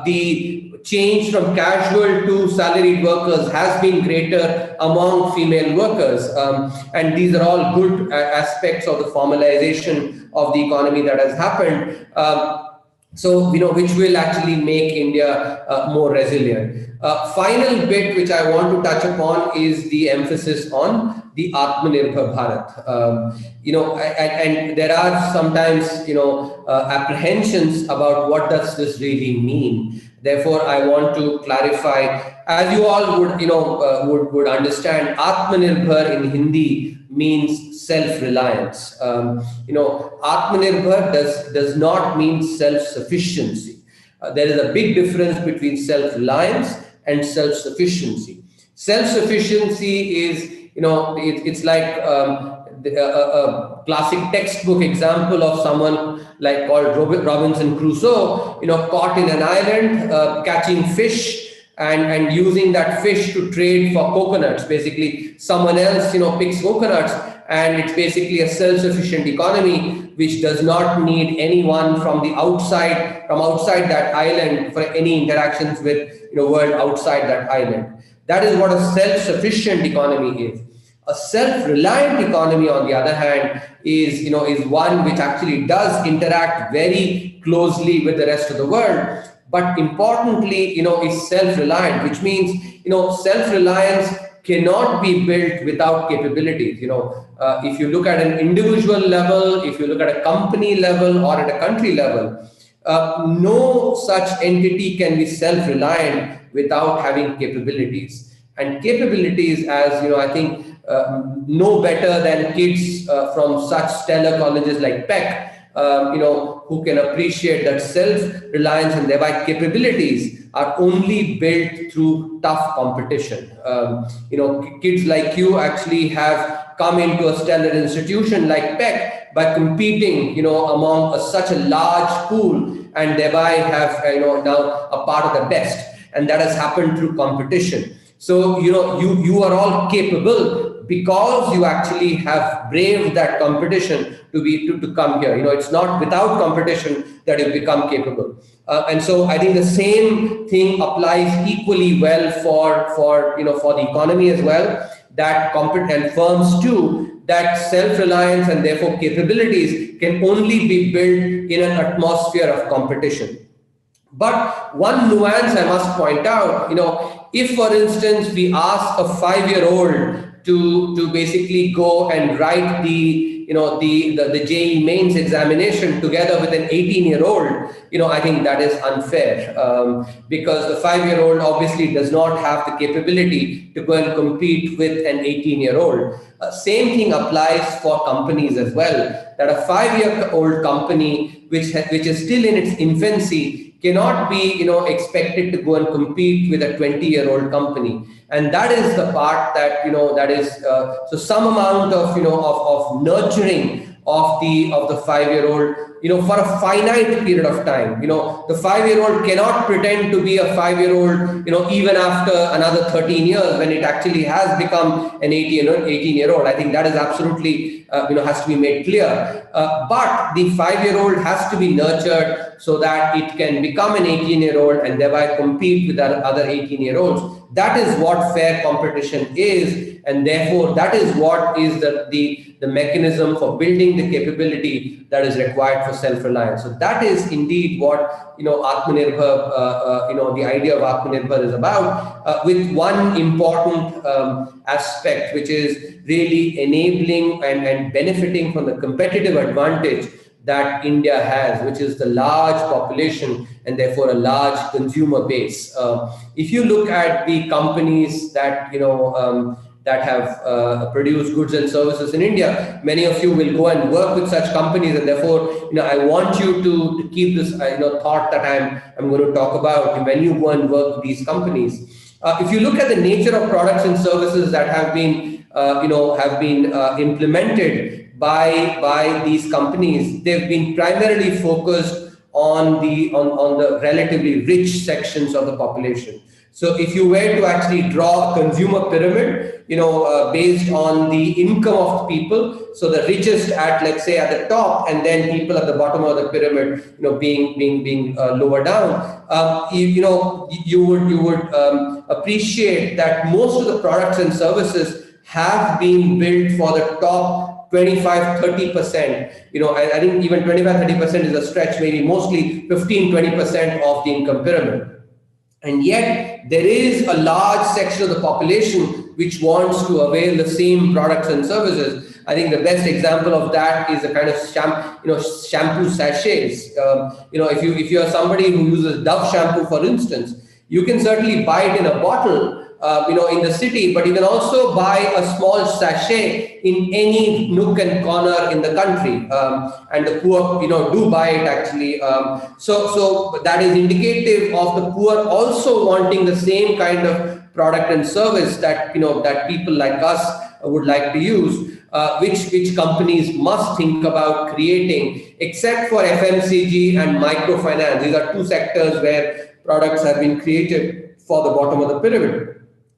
the change from casual to salaried workers has been greater among female workers, and these are all good aspects of the formalization of the economy that has happened. So which will actually make India more resilient. Final bit which I want to touch upon is the emphasis on the Atmanirbhar Bharat. And there are sometimes apprehensions about what does this really mean. Therefore, I want to clarify, as you all would understand, Atmanirbhar in Hindi means self-reliance. Atmanirbhar does not mean self-sufficiency. There is a big difference between self-reliance and self-sufficiency. Self-sufficiency is, it's like a classic textbook example of someone like called Robinson Crusoe, caught in an island, catching fish and using that fish to trade for coconuts. Basically, someone else, picks coconuts, and it's basically a self-sufficient economy which does not need anyone from outside that island for any interactions with world outside that island. That is what a self-sufficient economy is. A self-reliant economy, on the other hand, is one which actually does interact very closely with the rest of the world, but importantly, is self-reliant, which means self-reliance cannot be built without capabilities. If you look at an individual level, if you look at a company level or at a country level, no such entity can be self-reliant without having capabilities. And capabilities, as I think no better than kids from such stellar colleges like PEC, who can appreciate that self-reliance and thereby capabilities are only built through tough competition. Kids like you actually have come into a stellar institution like PEC by competing, among such a large pool, and thereby have, now a part of the best. And that has happened through competition. So, you are all capable because you actually have braved that competition to come here. It's not without competition that you become capable. And so I think the same thing applies equally well for the economy as well, that competent firms too, that self-reliance and therefore capabilities can only be built in an atmosphere of competition. But one nuance I must point out, if for instance we ask a 5-year-old to basically go and write the JEE mains examination together with an 18-year-old, I think that is unfair, because the 5-year-old obviously does not have the capability to go and compete with an 18-year-old. Same thing applies for companies as well, that a 5-year-old company which is still in its infancy cannot be expected to go and compete with a 20-year-old company. And that is the part that that is so some amount of of nurturing of the 5-year-old for a finite period of time. The 5-year-old cannot pretend to be a 5-year-old even after another 13 years when it actually has become an 18-year-old. I think that is absolutely has to be made clear. But the 5-year-old has to be nurtured so that it can become an 18-year-old and thereby compete with other 18-year-olds. That is what fair competition is, and therefore that is what is the mechanism for building the capability that is required for self-reliance. So that is indeed what Atmanirbhar, the idea of Atmanirbhar is about, with one important aspect, which is really enabling and benefiting from the competitive advantage that India has, which is the large population and therefore a large consumer base. If you look at the companies that that have produced goods and services in India. Many of you will go and work with such companies, and therefore, I want you to keep this thought that I'm going to talk about when you go and work with these companies. If you look at the nature of products and services that have been implemented by these companies, they've been primarily focused on the relatively rich sections of the population. So if you were to actually draw a consumer pyramid, based on the income of people, so the richest at, let's say, at the top, and then people at the bottom of the pyramid, being lower down, you would appreciate that most of the products and services have been built for the top 25-30%. I think even 25-30% is a stretch, maybe mostly 15-20% of the income pyramid. And yet there is a large section of the population which wants to avail the same products and services. I think the best example of that is the kind of shampoo sachets. If you are somebody who uses Dove shampoo, for instance, you can certainly buy it in a bottle, in the city, but you can also buy a small sachet in any nook and corner in the country, and the poor, do buy it actually. So that is indicative of the poor also wanting the same kind of product and service that that people like us would like to use, which companies must think about creating, except for FMCG and microfinance. These are two sectors where products have been created for the bottom of the pyramid.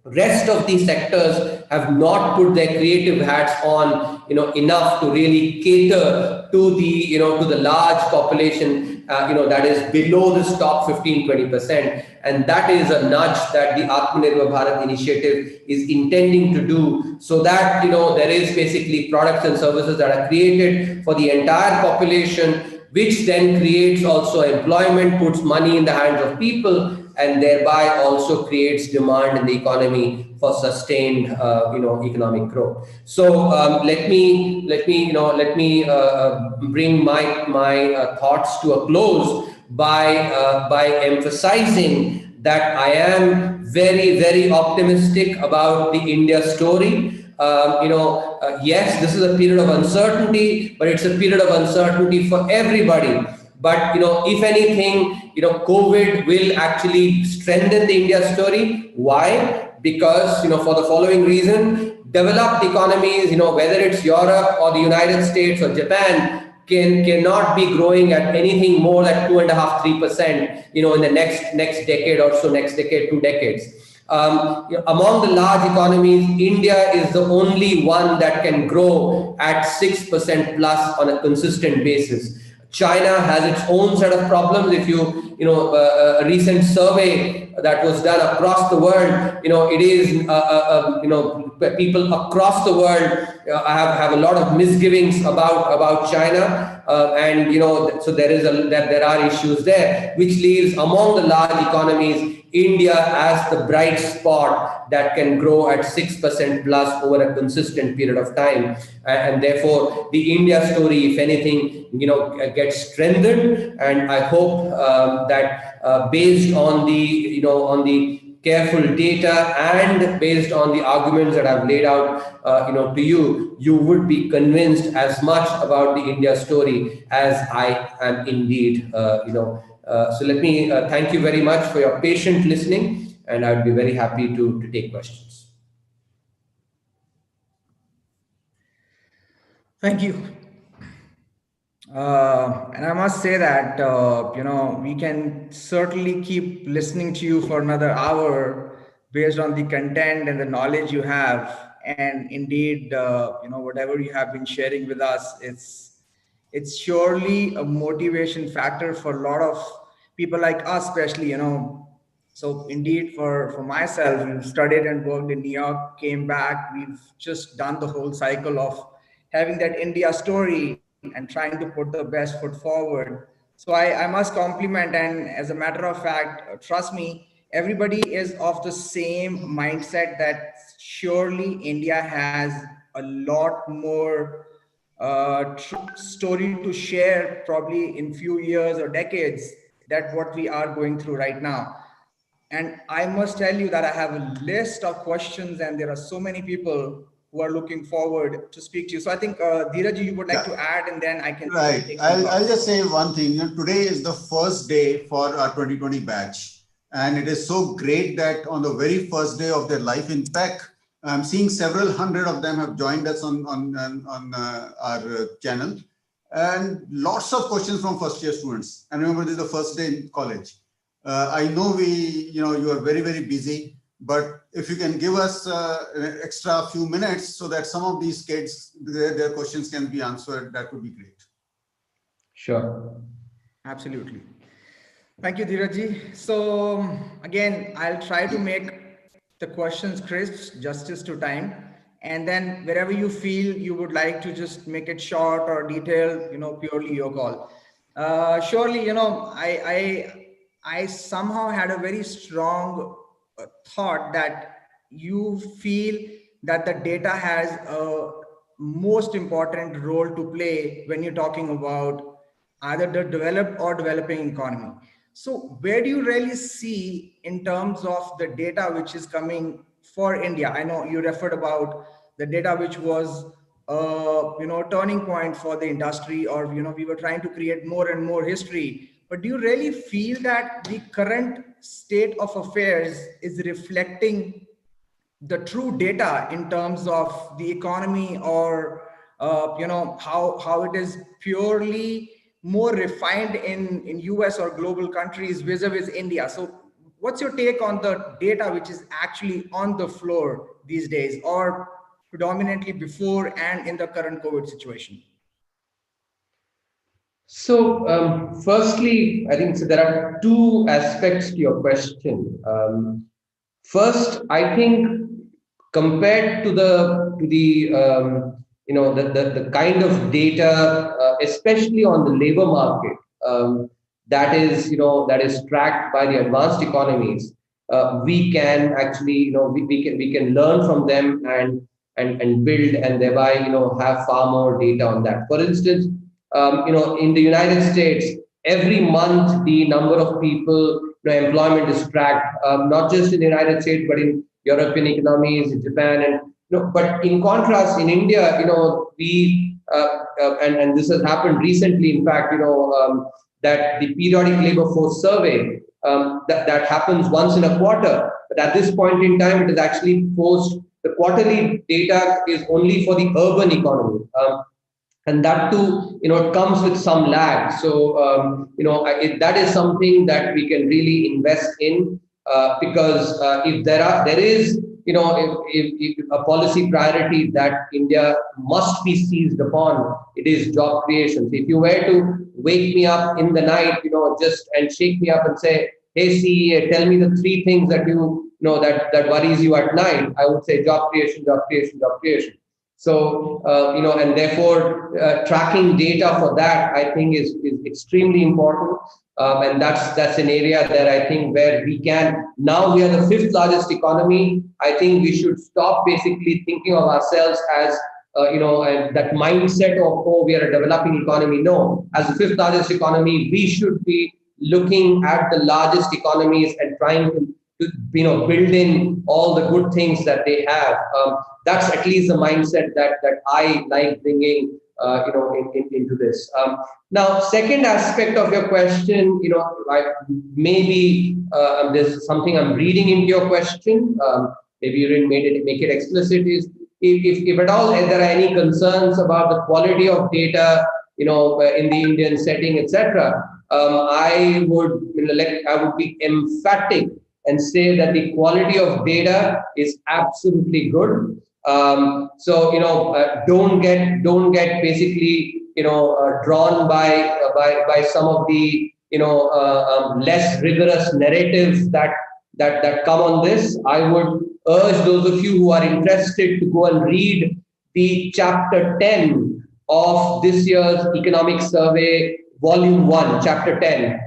Rest of these sectors have not put their creative hats on, enough to really cater to the large population, that is below this top 15-20%. And that is a nudge that the Atmanirbhar Bharat initiative is intending to do, so that, there is basically products and services that are created for the entire population, which then creates also employment, puts money in the hands of people, and thereby also creates demand in the economy for sustained, economic growth. So let me bring my thoughts to a close by emphasizing that I am very, very optimistic about the India story. Yes, this is a period of uncertainty, but it's a period of uncertainty for everybody. But if anything, COVID will actually strengthen the India story. Why? Because for the following reason: developed economies, whether it's Europe or the United States or Japan, cannot be growing at anything more than 2.5-3%, in the next decade or so, next decade, 2 decades. Among the large economies, India is the only one that can grow at 6% plus on a consistent basis. China has its own set of problems. If a recent survey that was done across the world, it is, people across the world have a lot of misgivings about China, and so there are issues there, which leaves among the large economies India as the bright spot that can grow at 6% plus over a consistent period of time, and therefore the India story, if anything, gets strengthened. And I hope that based on the careful data and based on the arguments that I've laid out, to you would be convinced as much about the India story as I am indeed, So let me thank you very much for your patient listening, and I would be very happy to take questions. Thank you. And I must say that, we can certainly keep listening to you for another hour based on the content and the knowledge you have. And indeed, whatever you have been sharing with us, it's surely a motivation factor for a lot of people like us, especially, So indeed, for myself, we've studied and worked in New York, came back, we've just done the whole cycle of having that India story and trying to put the best foot forward. So I must compliment, and as a matter of fact, trust me, everybody is of the same mindset that surely India has a lot more story to share, probably in few years or decades, that what we are going through right now. And I must tell you that I have a list of questions, and there are so many people who are looking forward to speak to you. So I think, Dheeraj, you would like to add, and then I can take some I'll just say one thing. Today is the first day for our 2020 batch. And it is so great that on the very first day of their life in PEC, I'm seeing several hundred of them have joined us on our channel. And lots of questions from first year students. And remember, this is the first day in college. I know you are very, very busy, but if you can give us an extra few minutes so that some of these kids, their questions can be answered, that would be great. Sure. Absolutely. Thank you, Dheeraj. So again, I'll try to make the questions crisp, justice to time. And then wherever you feel you would like to just make it short or detailed, purely your call. Surely, I somehow had a very strong thought that you feel that the data has a most important role to play when you're talking about either the developed or developing economy. So where do you really see in terms of the data which is coming for India? I know you referred about the data which was turning point for the industry, or we were trying to create more and more history. But do you really feel that the current state of affairs is reflecting the true data in terms of the economy, or how it is purely more refined in US or global countries vis-a-vis India? So what's your take on the data which is actually on the floor these days, or predominantly before and in the current COVID situation? So, firstly, I think there are two aspects to your question. First, I think compared to the kind of data, especially on the labor market, that is tracked by the advanced economies, we can actually we can learn from them and build, and thereby have far more data on that. For instance, in the United States, every month the number of people, employment is tracked, not just in the United States, but in European economies, in Japan, and but in contrast, in India, we and this has happened recently. In fact, that the periodic labor force survey that happens once in a quarter, but at this point in time, it is actually the quarterly data is only for the urban economy. And that too, it comes with some lag. So, that is something that we can really invest in, because if there is, if a policy priority that India must be seized upon, it is job creation. So if you were to wake me up in the night, just and shake me up and say, hey, CEA, tell me the three things that that worries you at night, I would say job creation, job creation, job creation. So, and therefore tracking data for that, I think is extremely important. And that's an area that I think where we can, now we are the 5th largest economy. I think we should stop basically thinking of ourselves as, and that mindset of, oh, we are a developing economy. No, as the 5th largest economy, we should be looking at the largest economies and trying to build in all the good things that they have. That's at least the mindset that I like bringing into this. Now, second aspect of your question, maybe there's something I'm reading into your question. Maybe you didn't make it explicit. Is if at all there are any concerns about the quality of data, in the Indian setting, etc. I would be emphatic and say that the quality of data is absolutely good. So don't get basically drawn by some of the less rigorous narratives that come on this. I would urge those of you who are interested to go and read the chapter 10 of this year's economic survey, volume 1, chapter 10,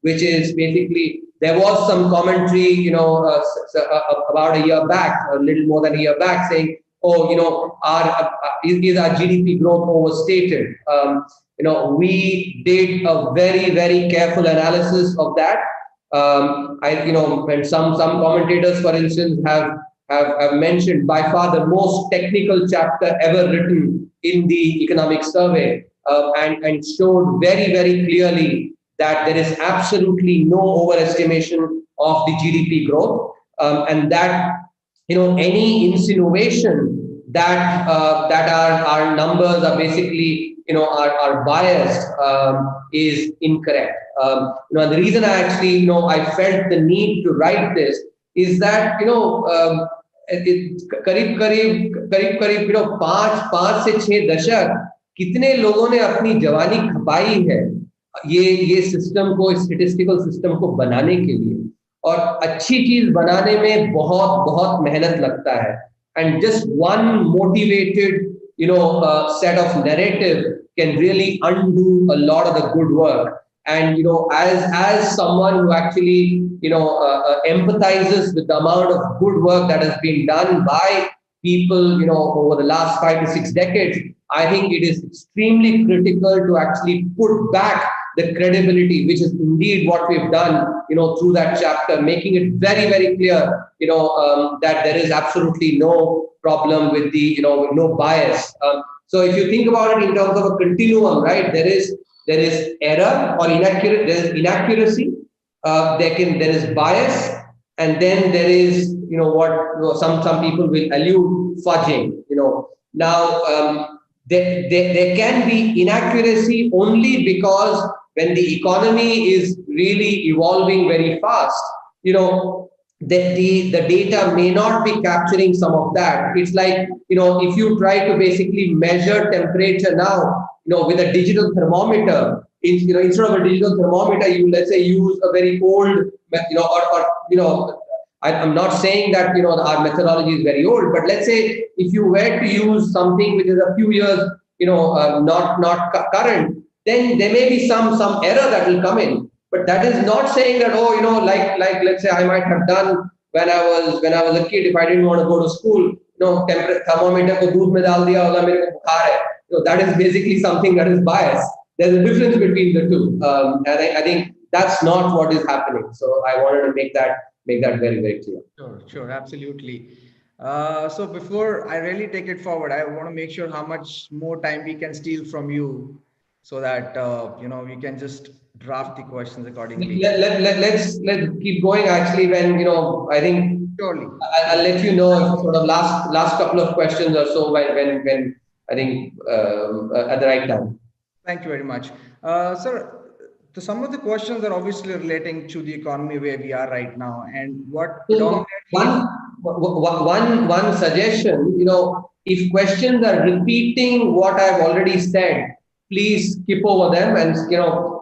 which is basically, there was some commentary, about a year back, a little more than a year back, saying, oh, is our GDP growth overstated? We did a very, very careful analysis of that. And some commentators, for instance, have mentioned by far the most technical chapter ever written in the economic survey, and showed very, very clearly that there is absolutely no overestimation of the GDP growth, and that any insinuation that our numbers are basically are biased is incorrect. The reason I actually I felt the need to write this is that करीब 5 से 6 दशक कितने लोगों ने अपनी जवानी खपाई है ये सिस्टम को, स्टैटिस्टिकल सिस्टम को बनाने के लिए, और अच्छी चीज बनाने में बहुत बहुत मेहनत लगता है, and just one motivated set of narrative can really undo a lot of the good work. And as someone who actually empathizes with the amount of good work that has been done by people over the last 5 to 6 decades, I think it is extremely critical to actually put back the credibility, which is indeed what we've done through that chapter, making it very, very clear that there is absolutely no problem with the no bias. So if you think about it in terms of a continuum, right, there is error or inaccurate, there is inaccuracy, there is bias, and then there is what some people will allude fudging. Now there can be inaccuracy only because when the economy is really evolving very fast, the data may not be capturing some of that. It's like, if you try to basically measure temperature now, with a digital thermometer, instead of a digital thermometer, you, let's say, use a very old, I'm not saying that, our methodology is very old, but let's say if you were to use something which is a few years, not current, then there may be some error that will come in. But that is not saying that, like let's say I might have done when I was a kid, if I didn't want to go to school, thermometer ko doodh mein dal diya hoga, mere ko bukhar hai. That is basically something that is biased. There's a difference between the two, and I think that's not what is happening. So I wanted to make that very, very clear. Sure, absolutely. So before I really take it forward, I want to make sure how much more time we can steal from you, so that we can just draft the questions accordingly. Let's keep going. Actually, when I think surely I'll let you know sort of last couple of questions or so when I think at the right time. Thank you very much, sir. Some of the questions are obviously relating to the economy where we are right now, and what one suggestion, if questions are repeating what I've already said, please skip over them, and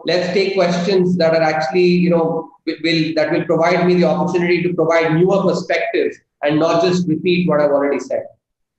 let's take questions that are actually that will provide me the opportunity to provide newer perspectives and not just repeat what I've already said.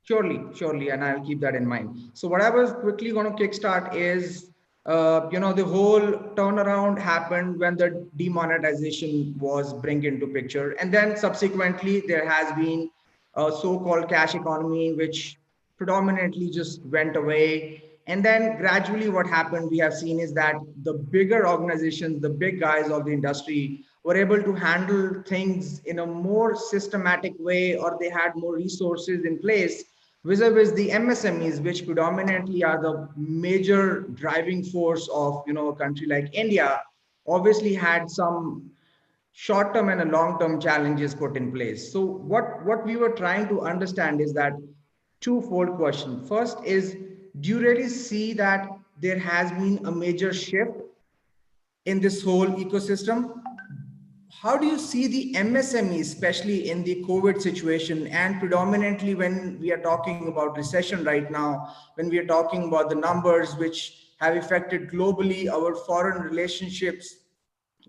Surely, and I'll keep that in mind. So what I was quickly going to kickstart is, the whole turnaround happened when the demonetization was brought into picture, and then subsequently there has been a so-called cash economy, which predominantly just went away. And then gradually what happened, we have seen, is that the bigger organizations, the big guys of the industry, were able to handle things in a more systematic way, or they had more resources in place, vis-a-vis the MSMEs, which predominantly are the major driving force of a country like India, obviously had some short-term and a long-term challenges put in place. So what we were trying to understand is that twofold question. First is, do you really see that there has been a major shift in this whole ecosystem? How do you see the MSME, especially in the COVID situation, and predominantly when we are talking about recession right now, when we are talking about the numbers which have affected globally our foreign relationships,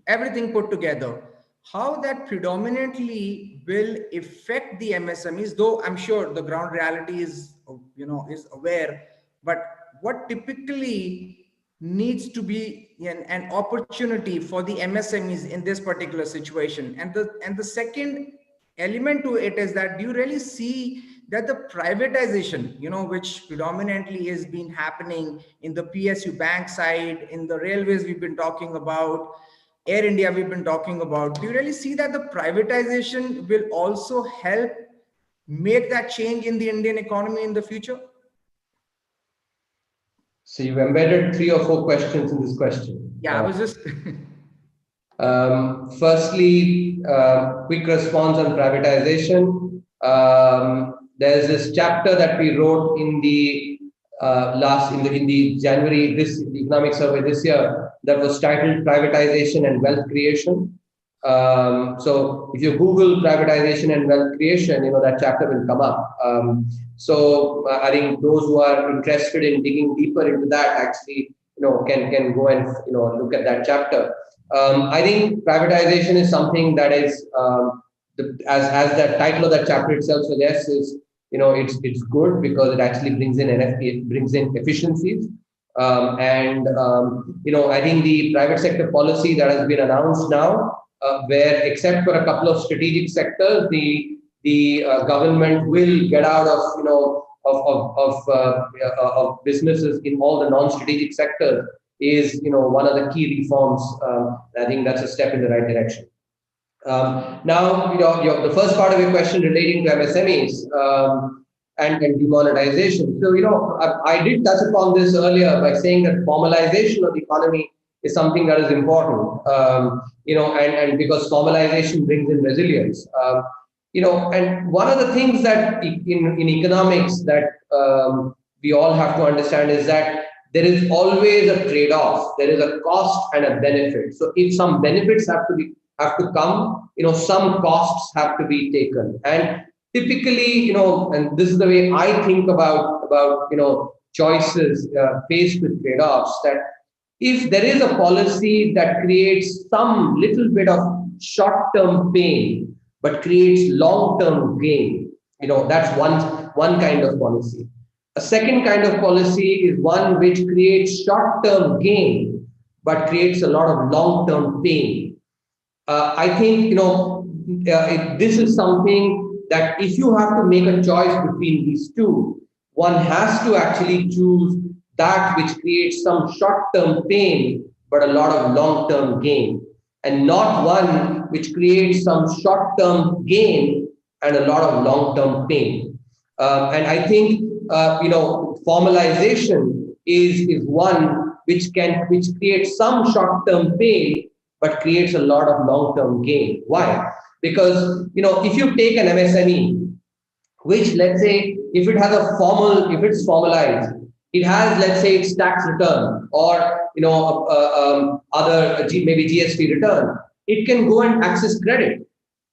everything put together, how that predominantly will affect the MSMEs, though I'm sure the ground reality is aware, but what typically needs to be an opportunity for the MSMEs in this particular situation? And the second element to it is that, do you really see that the privatization, which predominantly has been happening in the PSU bank side, in the railways we've been talking about, Air India we've been talking about, do you really see that the privatization will also help make that change in the Indian economy in the future? So you've embedded 3 or 4 questions in this question. Yeah, I was just... Firstly, quick response on privatization. There's this chapter that we wrote in the in the January the economic survey this year that was titled "Privatization and Wealth Creation." So if you Google privatization and wealth creation, that chapter will come up. So I think those who are interested in digging deeper into that actually, can go and look at that chapter. I think privatization is something that is, as the title of that chapter itself suggests, is it's good because it actually brings in efficiencies. I think the private sector policy that has been announced now, where except for a couple of strategic sectors, the government will get out of businesses in all the non-strategic sectors, is one of the key reforms. I think that's a step in the right direction. Now, the first part of your question relating to MSMEs and demonetization. So, I did touch upon this earlier by saying that formalization of the economy is something that is important. And because formalization brings in resilience. And one of the things that in economics that we all have to understand is that there is always a trade-off. There is a cost and a benefit. So if some benefits have to come, some costs have to be taken. And typically, and this is the way I think about choices faced with trade-offs, that if there is a policy that creates some little bit of short-term pain but creates long-term gain, that's one kind of policy. A second kind of policy is one which creates short-term gain but creates a lot of long-term pain. I think this is something that if you have to make a choice between these two, one has to actually choose that which creates some short-term pain but a lot of long-term gain, and not one which creates some short-term gain and a lot of long-term pain. And I think formalization is one which creates some short-term pain but creates a lot of long-term gain. Why? Because if you take an MSME, which, let's say, if it's formalized, it has, let's say, its tax return or other maybe GST return, it can go and access credit.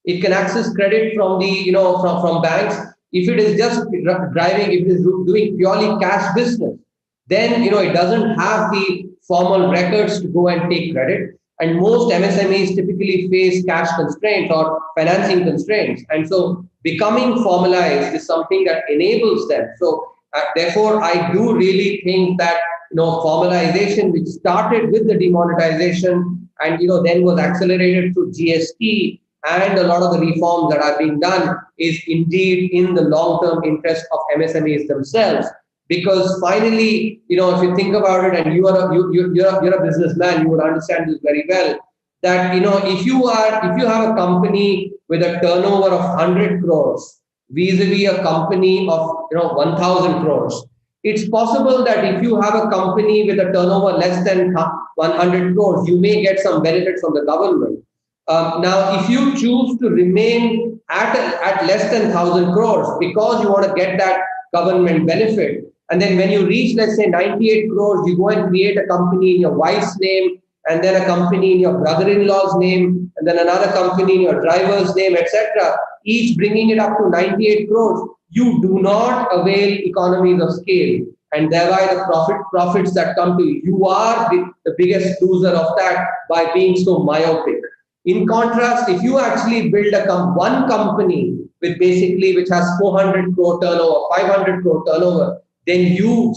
It can access credit from the from banks. If it is just driving, if it is doing purely cash business, then it doesn't have the formal records to go and take credit. And most MSMEs typically face cash constraints or financing constraints. And so becoming formalized is something that enables them. So therefore, I do really think that formalization, which started with the demonetization and then was accelerated through GST and a lot of the reforms that are being done, is indeed in the long-term interest of MSMEs themselves. Because finally, if you think about it, and you're a businessman, you would understand this very well. That if you have a company with a turnover of 100 crores vis-a-vis a company of 1,000 crores, it's possible that if you have a company with a turnover less than 100 crores, you may get some benefit from the government. Now, if you choose to remain at less than 1,000 crores because you want to get that government benefit, and then when you reach, let's say, 98 crores, you go and create a company in your wife's name, and then a company in your brother-in-law's name, and then another company in your driver's name, etc., each bringing it up to 98 crores, you do not avail economies of scale. And thereby the profits that come to you, you are the biggest loser of that by being so myopic. In contrast, if you actually build one company which has 400 crore turnover, 500 crore turnover, then you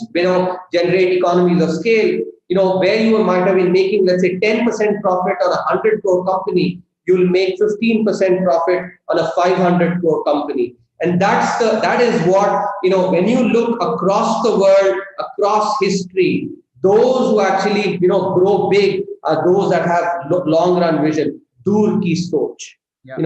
generate economies of scale. Where you might have been making, let's say, 10% profit on a 100 crore company, you'll make 15% profit on a 500 crore company. And that is what, when you look across the world, across history, Those who actually, grow big are those that have long run vision. Dur ki soch. Yeah.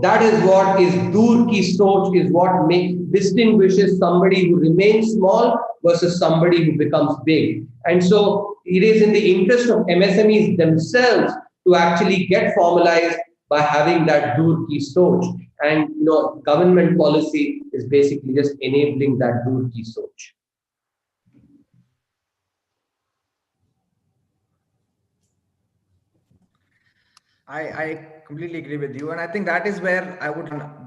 That is what is dur ki soch, is what distinguishes somebody who remains small versus somebody who becomes big. And so it is in the interest of MSMEs themselves to actually get formalized by having that dur ki soch. And government policy is basically just enabling that dur ki soch. I completely agree with you. And I think that is where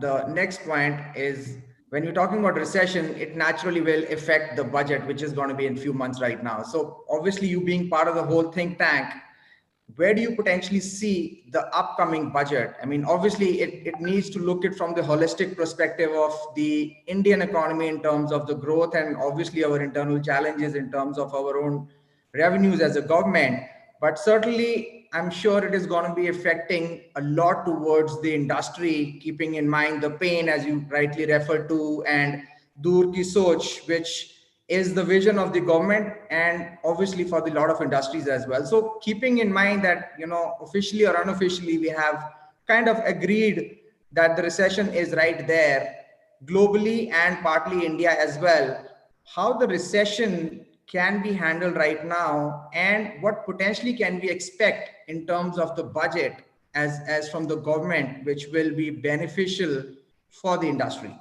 the next point is, when you're talking about recession, it naturally will affect the budget, which is going to be in a few months right now. So obviously, you being part of the whole think tank, where do you potentially see the upcoming budget? I mean, obviously, it needs to look at from the holistic perspective of the Indian economy in terms of the growth, and obviously our internal challenges in terms of our own revenues as a government. But certainly, I'm sure it is going to be affecting a lot towards the industry, keeping in mind the pain, as you rightly referred to, and dur ki soch, which is the vision of the government, and obviously for the lot of industries as well. So keeping in mind that, officially or unofficially, we have kind of agreed that the recession is right there globally and partly India as well. How the recession can be handled right now, and what potentially can we expect in terms of the budget as from the government, which will be beneficial for the industry?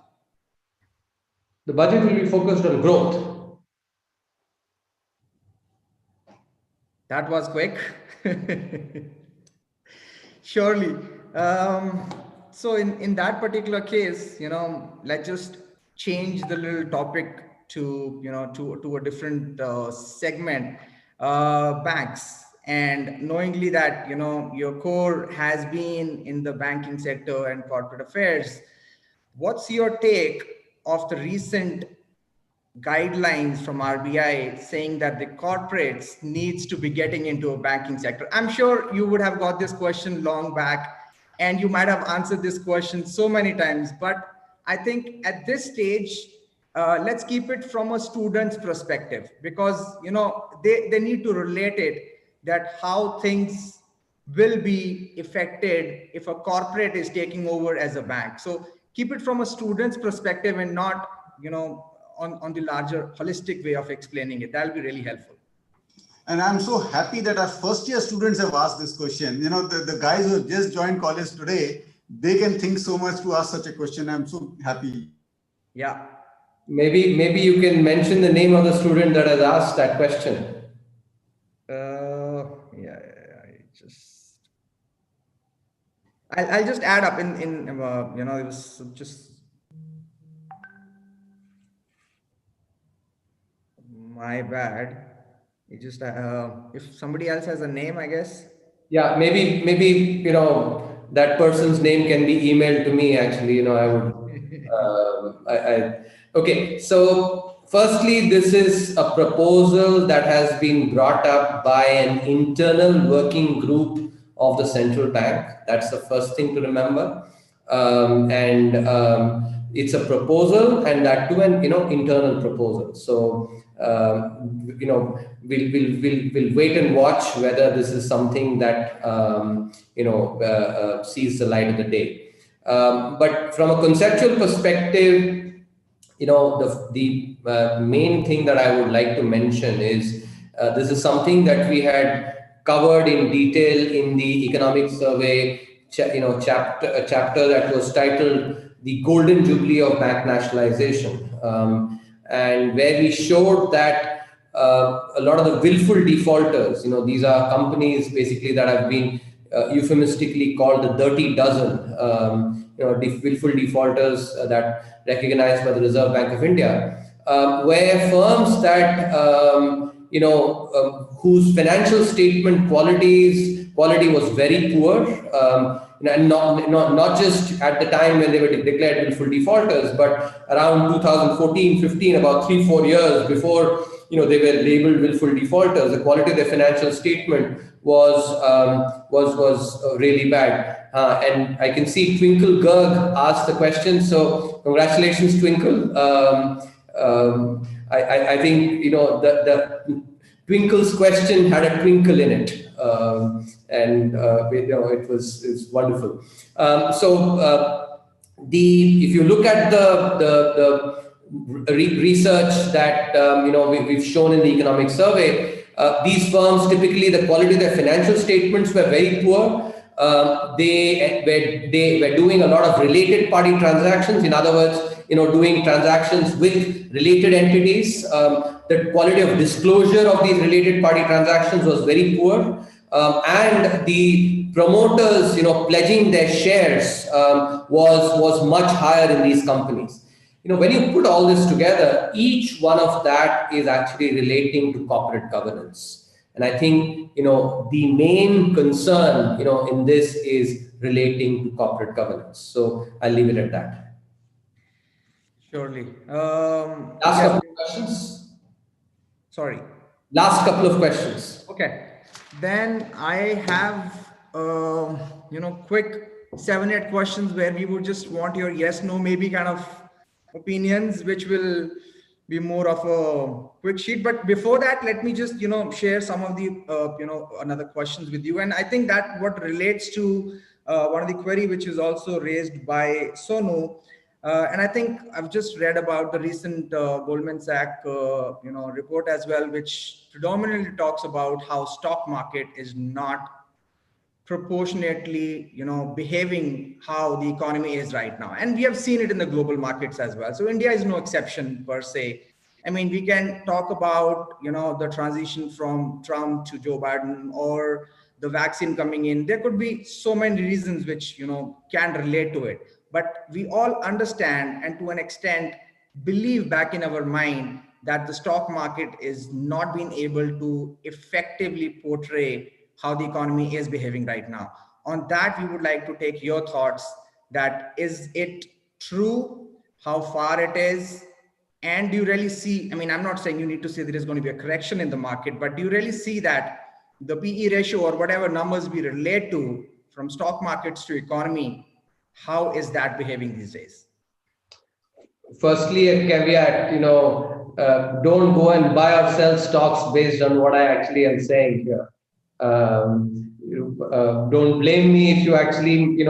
The budget will be focused on growth. That was quick. Surely. So in that particular case, let's just change the little topic to, to a different segment, banks. And knowingly that, your core has been in the banking sector and corporate affairs, what's your take of the recent guidelines from RBI saying that the corporates needs to be getting into a banking sector? I'm sure you would have got this question long back, and you might have answered this question so many times, but I think at this stage, let's keep it from a student's perspective, because they need to relate it, that how things will be affected if a corporate is taking over as a bank. So keep it from a student's perspective and not, on the larger holistic way of explaining it. That'll be really helpful. And I'm so happy that our first year students have asked this question. The guys who have just joined college today, they can think so much to ask such a question. I'm so happy. Yeah. Maybe you can mention the name of the student that has asked that question. I'll just add up in it was just my bad. It just if somebody else has a name, I guess. Yeah, maybe that person's name can be emailed to me. Actually, I would. Okay. So firstly, this is a proposal that has been brought up by an internal working group of the central bank. That's the first thing to remember. It's a proposal, and that too an internal proposal. So we'll wait and watch whether this is something that sees the light of the day. But from a conceptual perspective, the main thing that I would like to mention is this is something that we had covered in detail in the economic survey chapter that was titled "The Golden Jubilee of Bank Nationalization," and where we showed that a lot of the willful defaulters, these are companies basically that have been euphemistically called the dirty dozen, willful defaulters that recognized by the Reserve Bank of India, were firms that whose financial statement quality was very poor, and not just at the time when they were declared willful defaulters, but around 2014-15, about 3-4 years before they were labeled willful defaulters, the quality of their financial statement was really bad. And I can see Twinkle Gerg asked the question, so congratulations, Twinkle. I think Twinkle's question had a twinkle in it, and it's wonderful. If you look at the research that we've shown in the economic survey, these firms typically the quality of their financial statements were very poor. They were doing a lot of related party transactions. In other words, doing transactions with related entities. The quality of disclosure of these related party transactions was very poor, and the promoters, pledging their shares was much higher in these companies. When you put all this together, each one of that is actually relating to corporate governance. And I think, the main concern, in this is relating to corporate governance. So I'll leave it at that. Surely. Last couple of questions. Sorry. Last couple of questions. Okay. Then I have, quick 7-8 questions where we would just want your yes, no, maybe kind of opinions, which will be more of a quick sheet. But before that, let me just, share some of the, another questions with you. And I think that what relates to one of the query, which is also raised by Sonu. And I think I've just read about the recent Goldman Sachs, report as well, which predominantly talks about how stock market is not proportionately, behaving how the economy is right now. And we have seen it in the global markets as well. So India is no exception per se. I mean, we can talk about, the transition from Trump to Joe Biden or the vaccine coming in. There could be so many reasons which, can relate to it. But we all understand and to an extent believe back in our mind that the stock market is not being able to effectively portray how the economy is behaving right now. On that, we would like to take your thoughts. That is it true? How far it is? And do you really see, I mean, I'm not saying you need to say there is going to be a correction in the market, but do you really see that the PE ratio or whatever numbers we relate to from stock markets to economy, how is that behaving these days? Firstly, a caveat, don't go and buy or sell stocks based on what I actually am saying here. Don't blame me if you actually,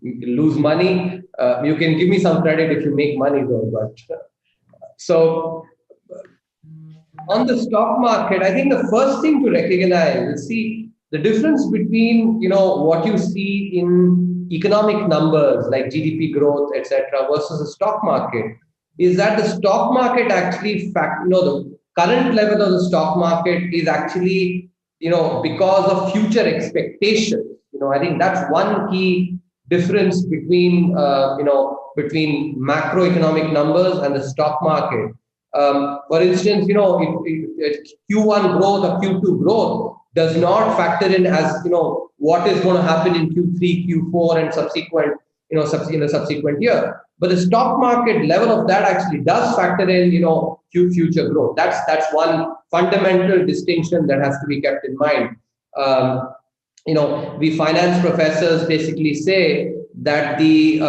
lose money. You can give me some credit if you make money though. But so on the stock market, I think the first thing to recognize is the difference between, what you see in economic numbers like GDP growth, etc., versus the stock market is that the stock market actually, the current level of the stock market is actually, because of future expectations. I think that's one key difference between, between macroeconomic numbers and the stock market. For instance, Q1 growth or Q2 growth does not factor in as, what is going to happen in Q3, Q4 and subsequent, in the subsequent year. But the stock market level of that actually does factor in, future growth. That's one fundamental distinction that has to be kept in mind. We finance professors basically say that the,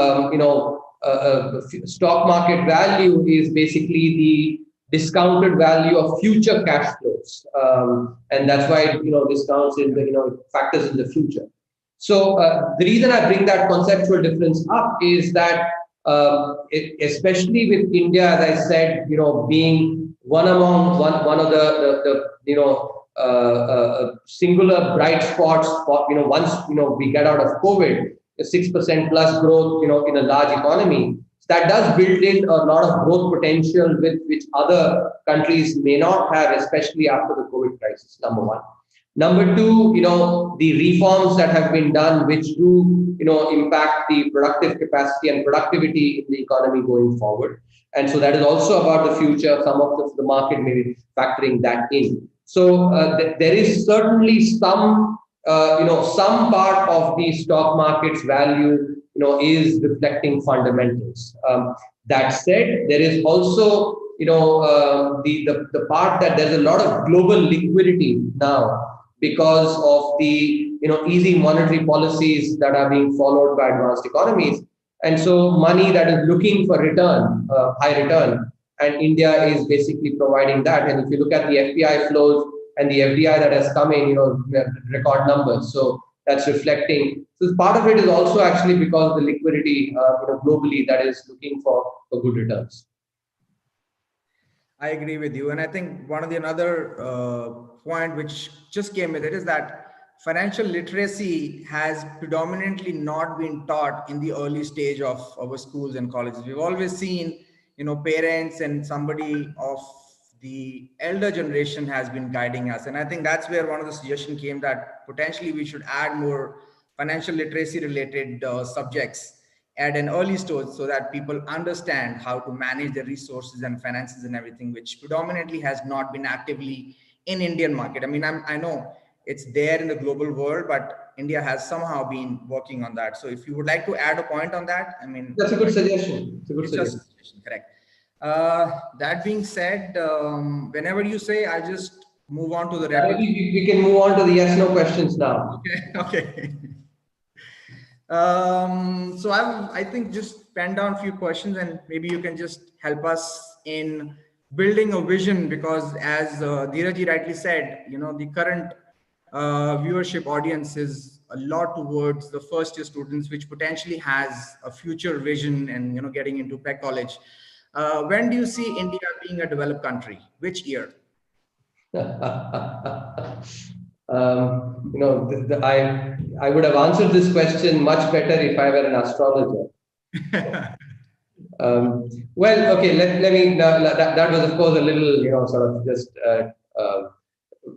stock market value is basically the discounted value of future cash flows, and that's why it discounts in the factors in the future. So the reason I bring that conceptual difference up is that especially with India, as I said, being one of the singular bright spots for once we get out of COVID, 6% plus growth in a large economy. That does build in a lot of growth potential which other countries may not have, especially after the COVID crisis, number one. Number two, the reforms that have been done, which do, impact the productive capacity and productivity in the economy going forward. And so that is also about the future. Some of the market may be factoring that in. So there is certainly some part of the stock market's value, is reflecting fundamentals. That said, there is also, the part that there's a lot of global liquidity now because of the, easy monetary policies that are being followed by advanced economies. And so money that is looking for return, high return, and India is basically providing that. And if you look at the FPI flows and the FDI that has come in, record numbers. So that's reflecting. So part of it is also actually because of the liquidity, globally, that is looking for good returns. I agree with you. And I think one of the another point which just came with it is that financial literacy has predominantly not been taught in the early stage of our schools and colleges. We've always seen, parents and somebody of the elder generation has been guiding us. And I think that's where one of the suggestions came, that potentially we should add more financial literacy related subjects at an early stage, so that people understand how to manage their resources and finances and everything, which predominantly has not been actively in Indian market. I mean, I know it's there in the global world, but India has somehow been working on that. So if you would like to add a point on that, I mean, that's a good suggestion. It's a good suggestion. Correct. That being said, whenever you say, I'll just move on to the rapid. We can move on to the yes/no questions now. Okay. So I think just pen down a few questions, and maybe you can just help us in building a vision, because as Dheeraj rightly said, the current viewership audience is a lot towards the first year students, which potentially has a future vision and getting into PEC college. When do you see India being a developed country? Which year? I would have answered this question much better if I were an astrologer. Well, okay, let me, that was of course a little, sort of just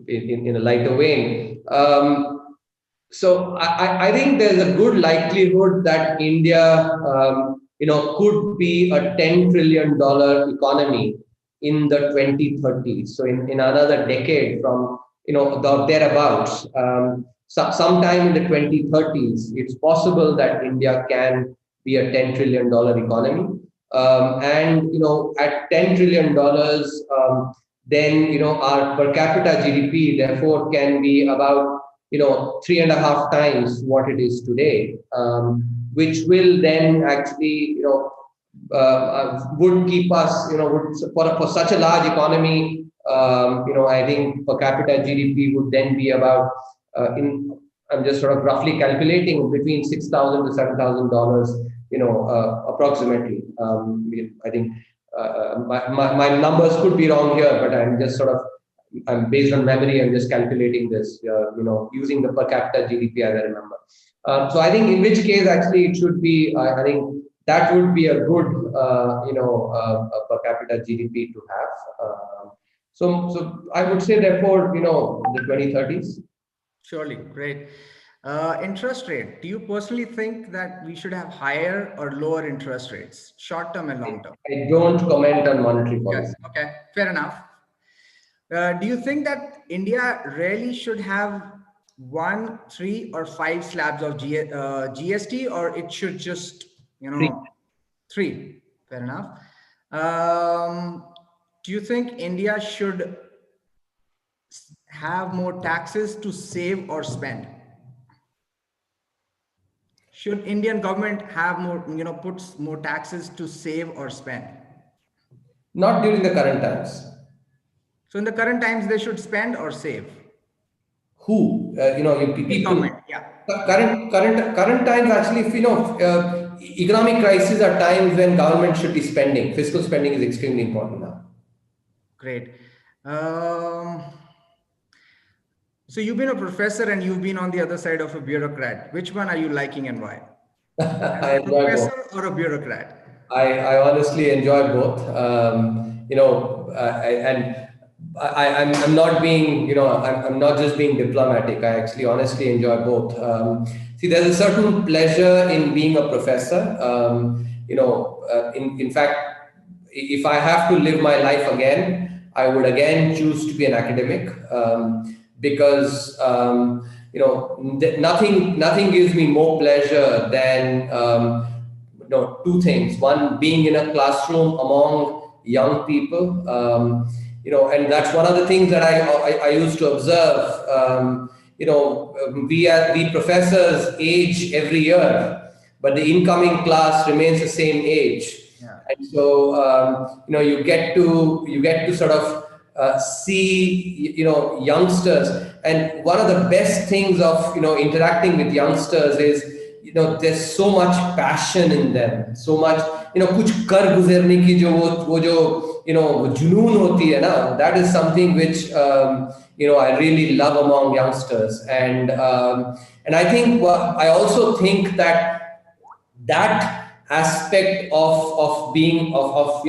in a lighter vein. So I think there's a good likelihood that India, could be a $10 trillion economy in the 2030s. So in another decade from, thereabouts, sometime in the 2030s, it's possible that India can be a $10 trillion economy. And, at $10 trillion, then, our per capita GDP, therefore, can be about, 3.5 times what it is today, which will then actually, would keep us, for such a large economy, I think per capita GDP would then be about, I'm just sort of roughly calculating, between $6,000 to $7,000, approximately. I think my numbers could be wrong here, but I'm just sort of, I'm based on memory, I'm just calculating this, using the per capita GDP as I remember. So I think in which case actually it should be, I think that would be a good, per capita GDP to have. So I would say therefore, the 2030s. Surely, great. Interest rate. Do you personally think that we should have higher or lower interest rates, short term and long term? I don't comment on monetary policy. Yes, okay, fair enough. Do you think that India really should have 1, 3, or 5 slabs of GST, or it should just, 3? Fair enough. Do you think India should have more taxes to save or spend? Should Indian government have more, puts more taxes to save or spend? Not during the current times. So in the current times, they should spend or save? Who? People. Government, yeah. Current times actually, economic crises are times when government should be spending. Fiscal spending is extremely important now. Great. So you've been a professor and you've been on the other side of a bureaucrat. Which one are you liking and why? A professor or a bureaucrat? I honestly enjoy both. I'm not being, I'm not just being diplomatic. I actually honestly enjoy both. See, there's a certain pleasure in being a professor. In fact, if I have to live my life again, I would again choose to be an academic, because nothing gives me more pleasure than two things. One, being in a classroom among young people. And that's one of the things that I used to observe. We professors age every year, but the incoming class remains the same age. Yeah. And so you get to sort of see youngsters. And one of the best things of interacting with youngsters is there's so much passion in them, so much कुछ कर गुजरने की वो जो जुनून होती है ना, that is something which I really love among youngsters. And I think I also think that aspect of being of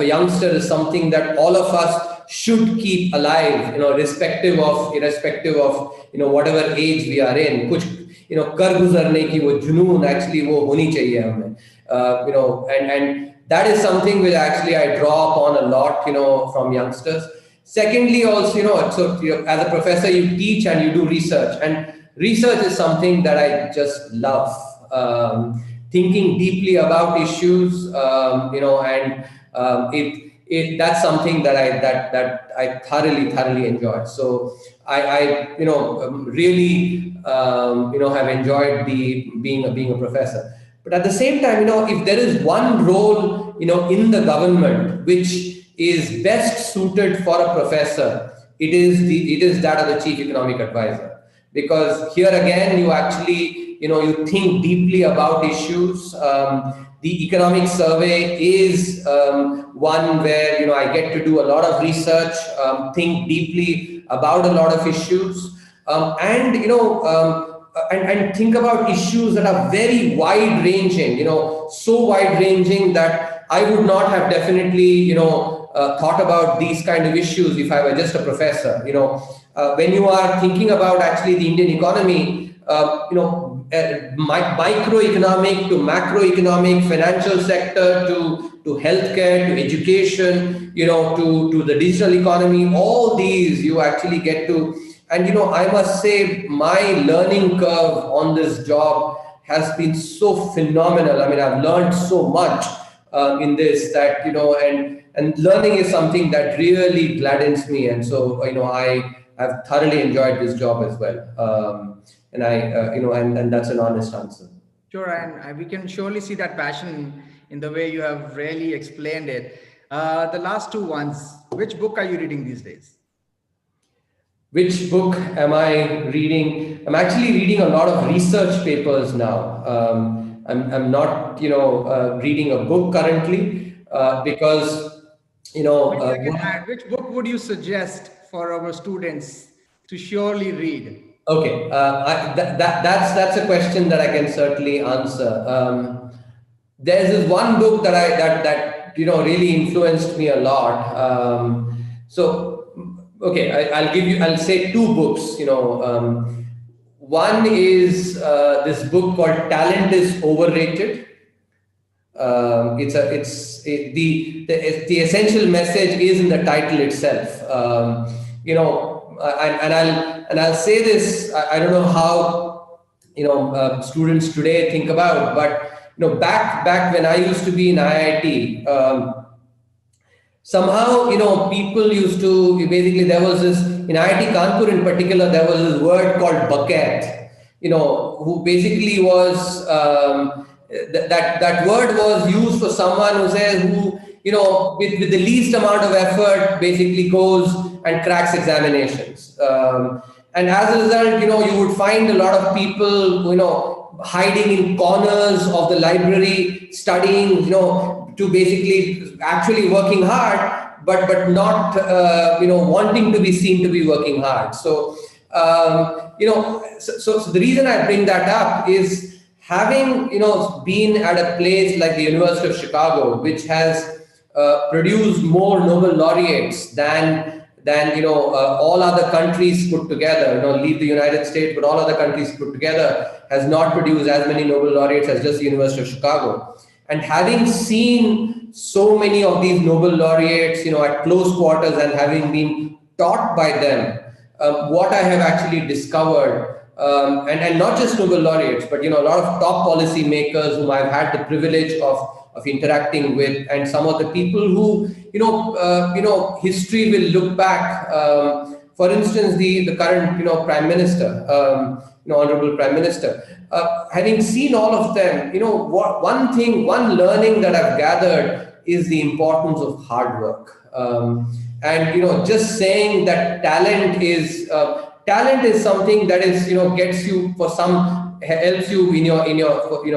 a youngster is something that all of us should keep alive, irrespective of whatever age we are in. कुछ कर गुजरने की वो जुनून actually वो होनी चाहिए हमें, and that is something which actually I draw upon a lot, from youngsters. Secondly, also, so as a professor, you teach and you do research, and research is something that I just love. Thinking deeply about issues, and that's something that I thoroughly enjoy. So I really have enjoyed being a professor. But at the same time, if there is one role in the government which is best suited for a professor, it is that of the chief economic advisor. Because here again, you actually you think deeply about issues. The economic survey is one where I get to do a lot of research, think deeply about a lot of issues, and think about issues that are very wide-ranging. So wide-ranging that I would not have definitely thought about these kind of issues if I were just a professor. When you are thinking about actually the Indian economy, microeconomic to macroeconomic, financial sector to healthcare, to education, to the digital economy, all these you actually get to. And I must say my learning curve on this job has been so phenomenal. I mean, I've learned so much in this that and learning is something that really gladdens me. And so I've thoroughly enjoyed this job as well. And and that's an honest answer. Sure, and we can surely see that passion in the way you have really explained it. The last two ones, which book are you reading these days? Which book am I reading? I'm actually reading a lot of research papers now. I'm not, reading a book currently because, which book would you suggest for our students to surely read? Okay, that's a question that I can certainly answer. There's this one book that really influenced me a lot. Okay, I'll say two books. One is this book called "Talent is Overrated." The essential message is in the title itself. And I'll say this. I don't know how students today think about, but back when I used to be in IIT. Somehow, people used to, basically there was this, in IIT Kanpur in particular, there was this word called bucket, who basically was, that word was used for someone who with the least amount of effort, basically goes and cracks examinations. And as a result, you would find a lot of people, hiding in corners of the library, studying, to basically actually working hard, but not wanting to be seen to be working hard. So so the reason I bring that up is having been at a place like the University of Chicago, which has produced more Nobel laureates than all other countries put together. Leave the United States, but all other countries put together has not produced as many Nobel laureates as just the University of Chicago. And having seen so many of these Nobel laureates, at close quarters, and having been taught by them, what I have actually discovered, and not just Nobel laureates, but a lot of top policy makers whom I've had the privilege of interacting with, and some of the people who history will look back. For instance, the current Prime Minister, Honorable Prime Minister. Having seen all of them, one learning that I've gathered is the importance of hard work. And just saying that talent is something that is gets you for some, helps you in your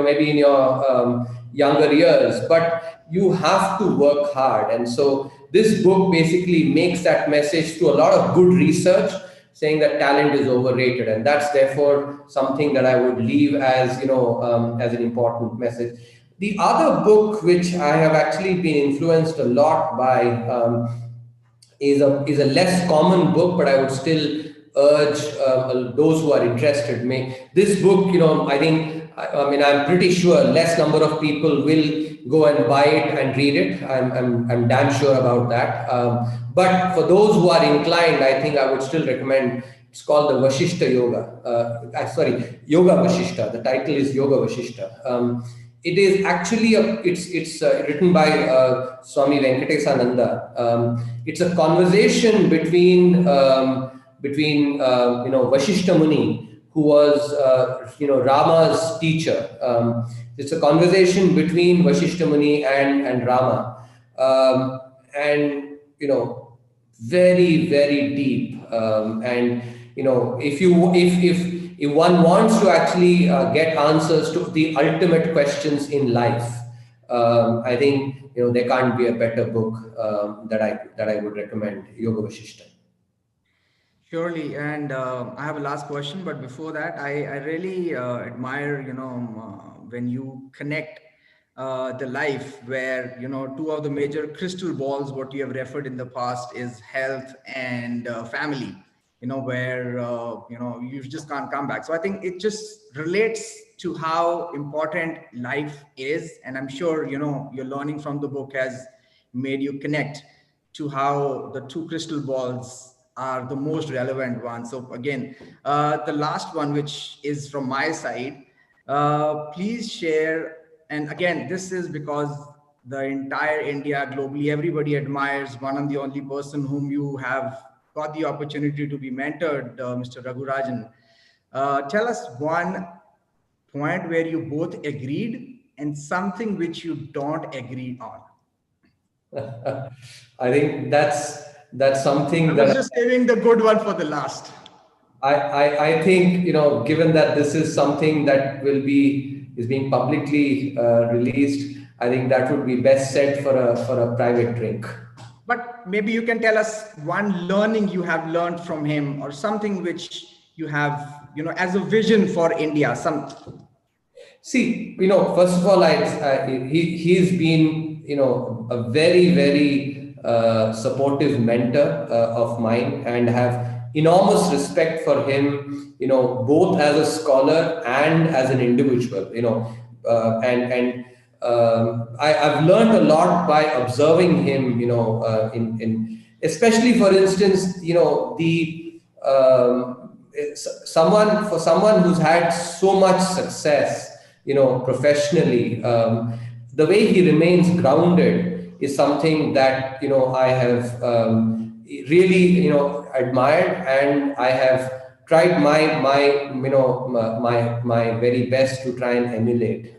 maybe in your younger years, but you have to work hard. And so this book basically makes that message to a lot of good research, saying that talent is overrated, and that's therefore something that I would leave as as an important message. The other book which I have actually been influenced a lot by is a less common book, but I would still urge those who are interested. This book, I'm pretty sure less number of people will go and buy it and read it. I'm damn sure about that. But for those who are inclined, I think I would still recommend. It's called the Vashishta Yoga. Yoga Vashishta. The title is Yoga Vashishta. It is actually it's written by Swami Venkatesananda. It's a conversation between Vashishta Muni, who was Rama's teacher. It's a conversation between Vashishta Muni and Rama, and very, very deep. And if one wants to actually get answers to the ultimate questions in life, I think there can't be a better book that I would recommend, Yoga Vashishta. Surely, and I have a last question, but before that, I really admire when you connect the life where two of the major crystal balls, what you have referred in the past, is health and family. Where you just can't come back. So I think it just relates to how important life is, and I'm sure your learning from the book has made you connect to how the two crystal balls are the most relevant ones. So again, the last one, which is from my side, please share. And again, this is because the entire India, globally, everybody admires one and the only person whom you have got the opportunity to be mentored, Mr. Raghurajan. Tell us one point where you both agreed and something which you don't agree on. I think that's something I was just saving the good one for the last. I think given that this is something that is being publicly released, I think that would be best said for a private drink. But maybe you can tell us one learning you have learned from him, or something which you have, as a vision for India. See, first of all, he's been, a very, very supportive mentor of mine, and have enormous respect for him, both as a scholar and as an individual, I've learned a lot by observing him, in especially, for instance, someone who's had so much success, professionally, the way he remains grounded is something that I have really admired, and I have tried my very best to try and emulate,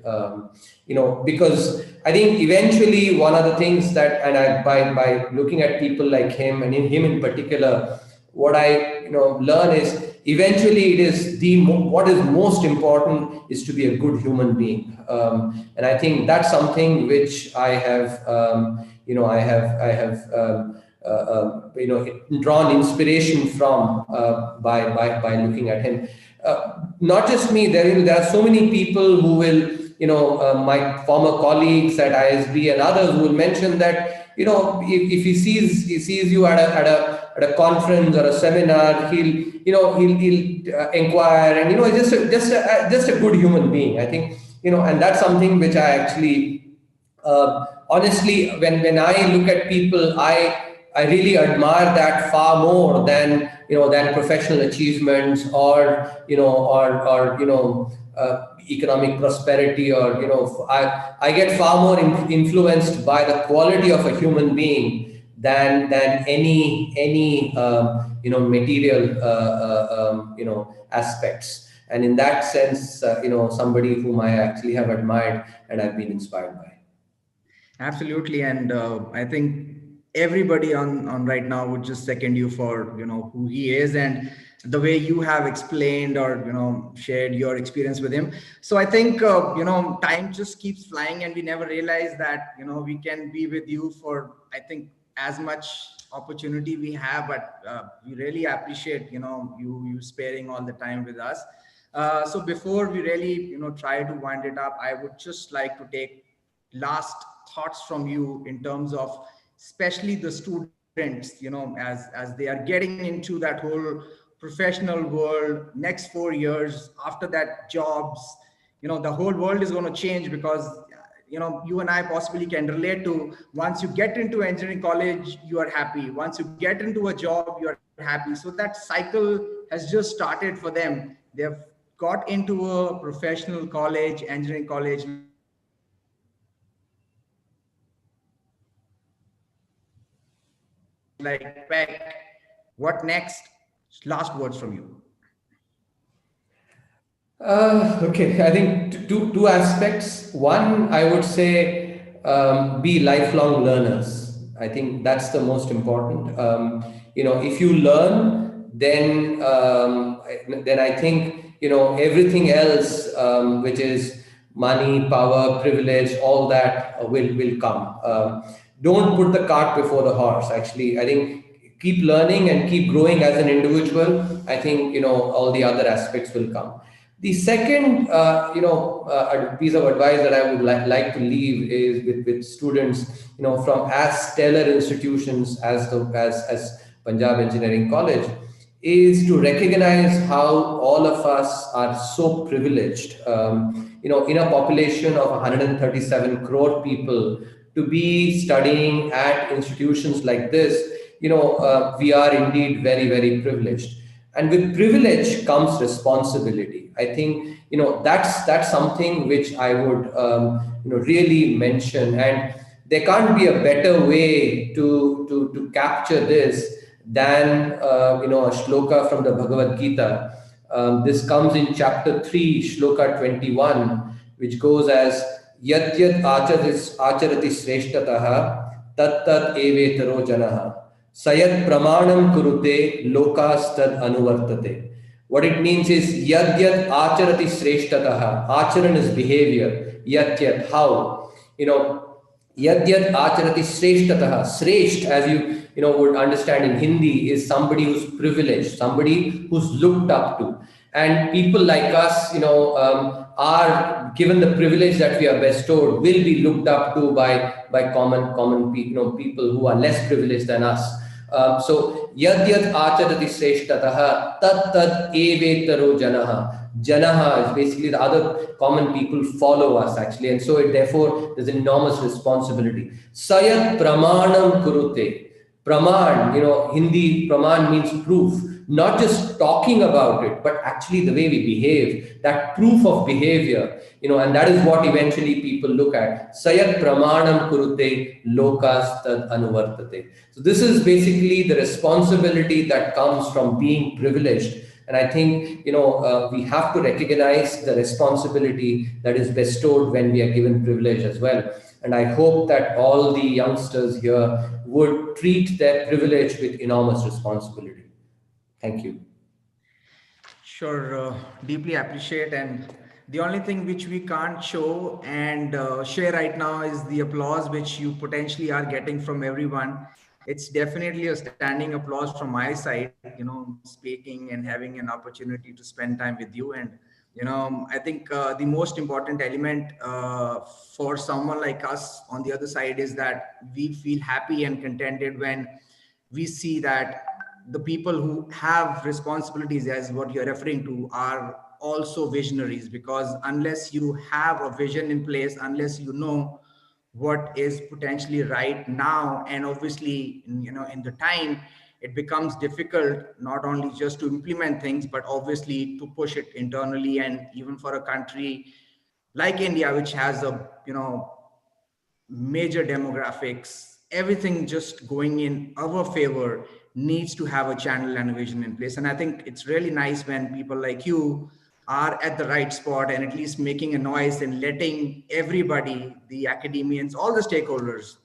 because I think eventually one of the things that, and by looking at people like him, and in him in particular, what I learn is eventually it is what is most important is to be a good human being, and I think that's something which I have drawn inspiration from by looking at him. Not just me, there are so many people who will, my former colleagues at ISB and others who will mention that, if he sees you at a conference or a seminar, he'll inquire, and just a good human being, I think, and that's something which I actually, honestly, when I look at people, I really admire that far more than professional achievements or economic prosperity, or I get far more influenced by the quality of a human being than any material aspects. And in that sense, somebody whom I actually have admired and I've been inspired by. Absolutely. And I think everybody on right now would just second you for, who he is and the way you have explained or, shared your experience with him. So I think, time just keeps flying and we never realize that, we can be with you for, I think, as much opportunity we have, but we really appreciate, you sparing all the time with us. So before we really, try to wind it up, I would just like to take last thoughts from you in terms of especially the students, as they are getting into that whole professional world, next 4 years after that, jobs, the whole world is going to change because you and I possibly can relate to, once you get into engineering college, you are happy. Once you get into a job, you're happy. So that cycle has just started for them. They've got into a professional college, engineering college like PEC, and now they're getting into a job like PEC. What next? Last words from you. Okay, I think two aspects. One, I would say be lifelong learners. I think that's the most important. If you learn, then I think everything else, which is money, power, privilege, all that will come. Don't put the cart before the horse. Actually, I think keep learning and keep growing as an individual. I think all the other aspects will come. The second, piece of advice that I would like to leave is with students, from as stellar institutions as Punjab Engineering College, is to recognize how all of us are so privileged. In a population of 137 crore people, to be studying at institutions like this, we are indeed very, very privileged. And with privilege comes responsibility. I think that's something which I would really mention. And there can't be a better way to capture this than a shloka from the Bhagavad Gita. This comes in chapter 3, shloka 21, which goes as Yat yat acharati sreshtataha tat tat evetaro janaha sayat pramanam kurute lokastad anuvartate. What it means is yad yad acharati sreshtataha. Acharan is behavior. Yat yat, how? Yad yad acharati sreshtataha. Sresht, as you would understand in Hindi, is somebody who's privileged, somebody who's looked up to. And people like us, are given the privilege that we are bestowed, will be looked up to by common people, people who are less privileged than us. So yad yad acharati sreshtataha tat tat evetaro janaha. Janaha is basically the other common people follow us actually, and so therefore there's enormous responsibility. Sayat pramanam kurute. Praman, Hindi praman means proof. Not just talking about it, but actually the way we behave, that proof of behavior, and that is what eventually people look at. Sayat pramanam kurute lokas tad anuvartate. So this is basically the responsibility that comes from being privileged. And I think, we have to recognize the responsibility that is bestowed when we are given privilege as well. And I hope that all the youngsters here would treat their privilege with enormous responsibility. Thank you. Sure, deeply appreciate. And the only thing which we can't show and share right now is the applause which you potentially are getting from everyone. It's definitely a standing applause from my side, speaking and having an opportunity to spend time with you. And, I think the most important element for someone like us on the other side is that we feel happy and contented when we see that the people who have responsibilities, as what you're referring to, are also visionaries. Because unless you have a vision in place, unless you know what is potentially right now, and obviously in the time, it becomes difficult not only just to implement things, but obviously to push it internally. And even for a country like India, which has a major demographics, everything just going in our favor, needs to have a channel and a vision in place. And I think it's really nice when people like you are at the right spot and at least making a noise and letting everybody, the academians, all the stakeholders,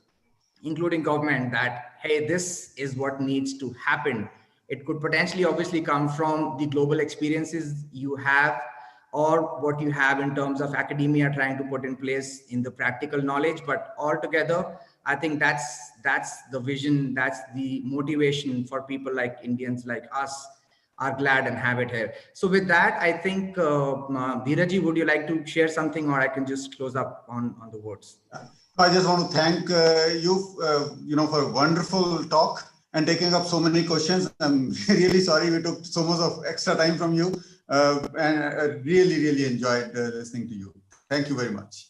including government, that, hey, this is what needs to happen. It could potentially obviously come from the global experiences you have, or what you have in terms of academia trying to put in place in the practical knowledge. But altogether, I think that's the vision, that's the motivation for people like Indians like us are glad and have it here. So with that, I think, Dheerajji, would you like to share something, or I can just close up on the words? I just want to thank you, for a wonderful talk and taking up so many questions. I'm really sorry we took so much of extra time from you, and I really, really enjoyed listening to you. Thank you very much.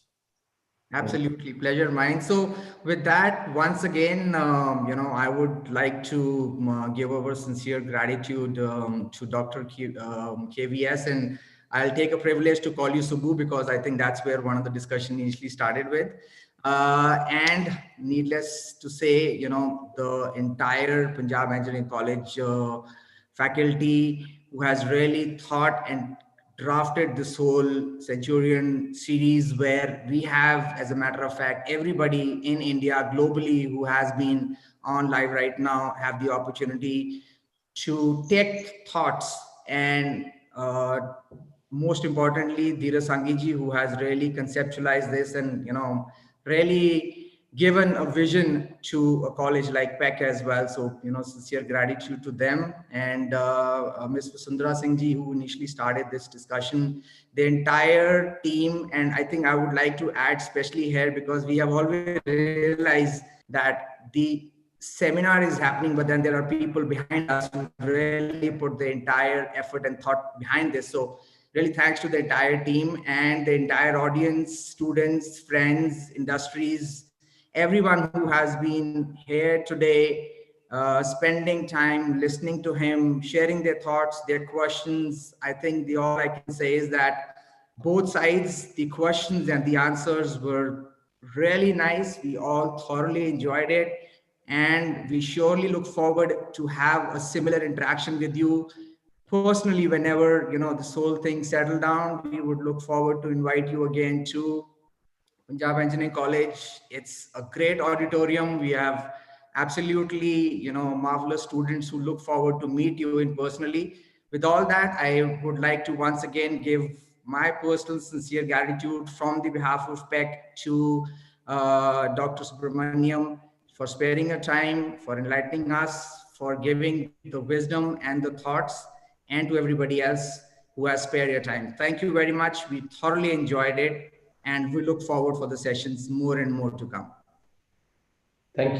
Absolutely, pleasure mine. So with that, once again, I would like to give our sincere gratitude to Dr. KVS, and I'll take a privilege to call you Subbu, because I think that's where one of the discussion initially started with. And needless to say, the entire Punjab Engineering College faculty who has really thought and drafted this whole Centurion series, where we have, as a matter of fact, everybody in India, globally, who has been on live right now, have the opportunity to take thoughts and most importantly, Dheeraj Sangiji, who has really conceptualized this and, really given a vision to a college like PEC as well. So, sincere gratitude to them. And Ms. Vasundhara Singh ji, who initially started this discussion, the entire team. And I think I would like to add, especially here, because we have always realized that the seminar is happening, but then there are people behind us who really put the entire effort and thought behind this. So really thanks to the entire team and the entire audience, students, friends, industries, everyone who has been here today, spending time listening to him, sharing their thoughts, their questions. I think all I can say is that both sides, the questions and the answers were really nice. We all thoroughly enjoyed it. And we surely look forward to have a similar interaction with you personally whenever this whole thing settle down. We would look forward to invite you again to Punjab Engineering College. It's a great auditorium. We have absolutely marvelous students who look forward to meet you in personally. With all that, I would like to once again give my personal sincere gratitude from the behalf of PEC to Dr. Subramanian for sparing your time, for enlightening us, for giving the wisdom and the thoughts, and to everybody else who has spared your time. Thank you very much. We thoroughly enjoyed it, and we look forward for the sessions more and more to come. Thank you.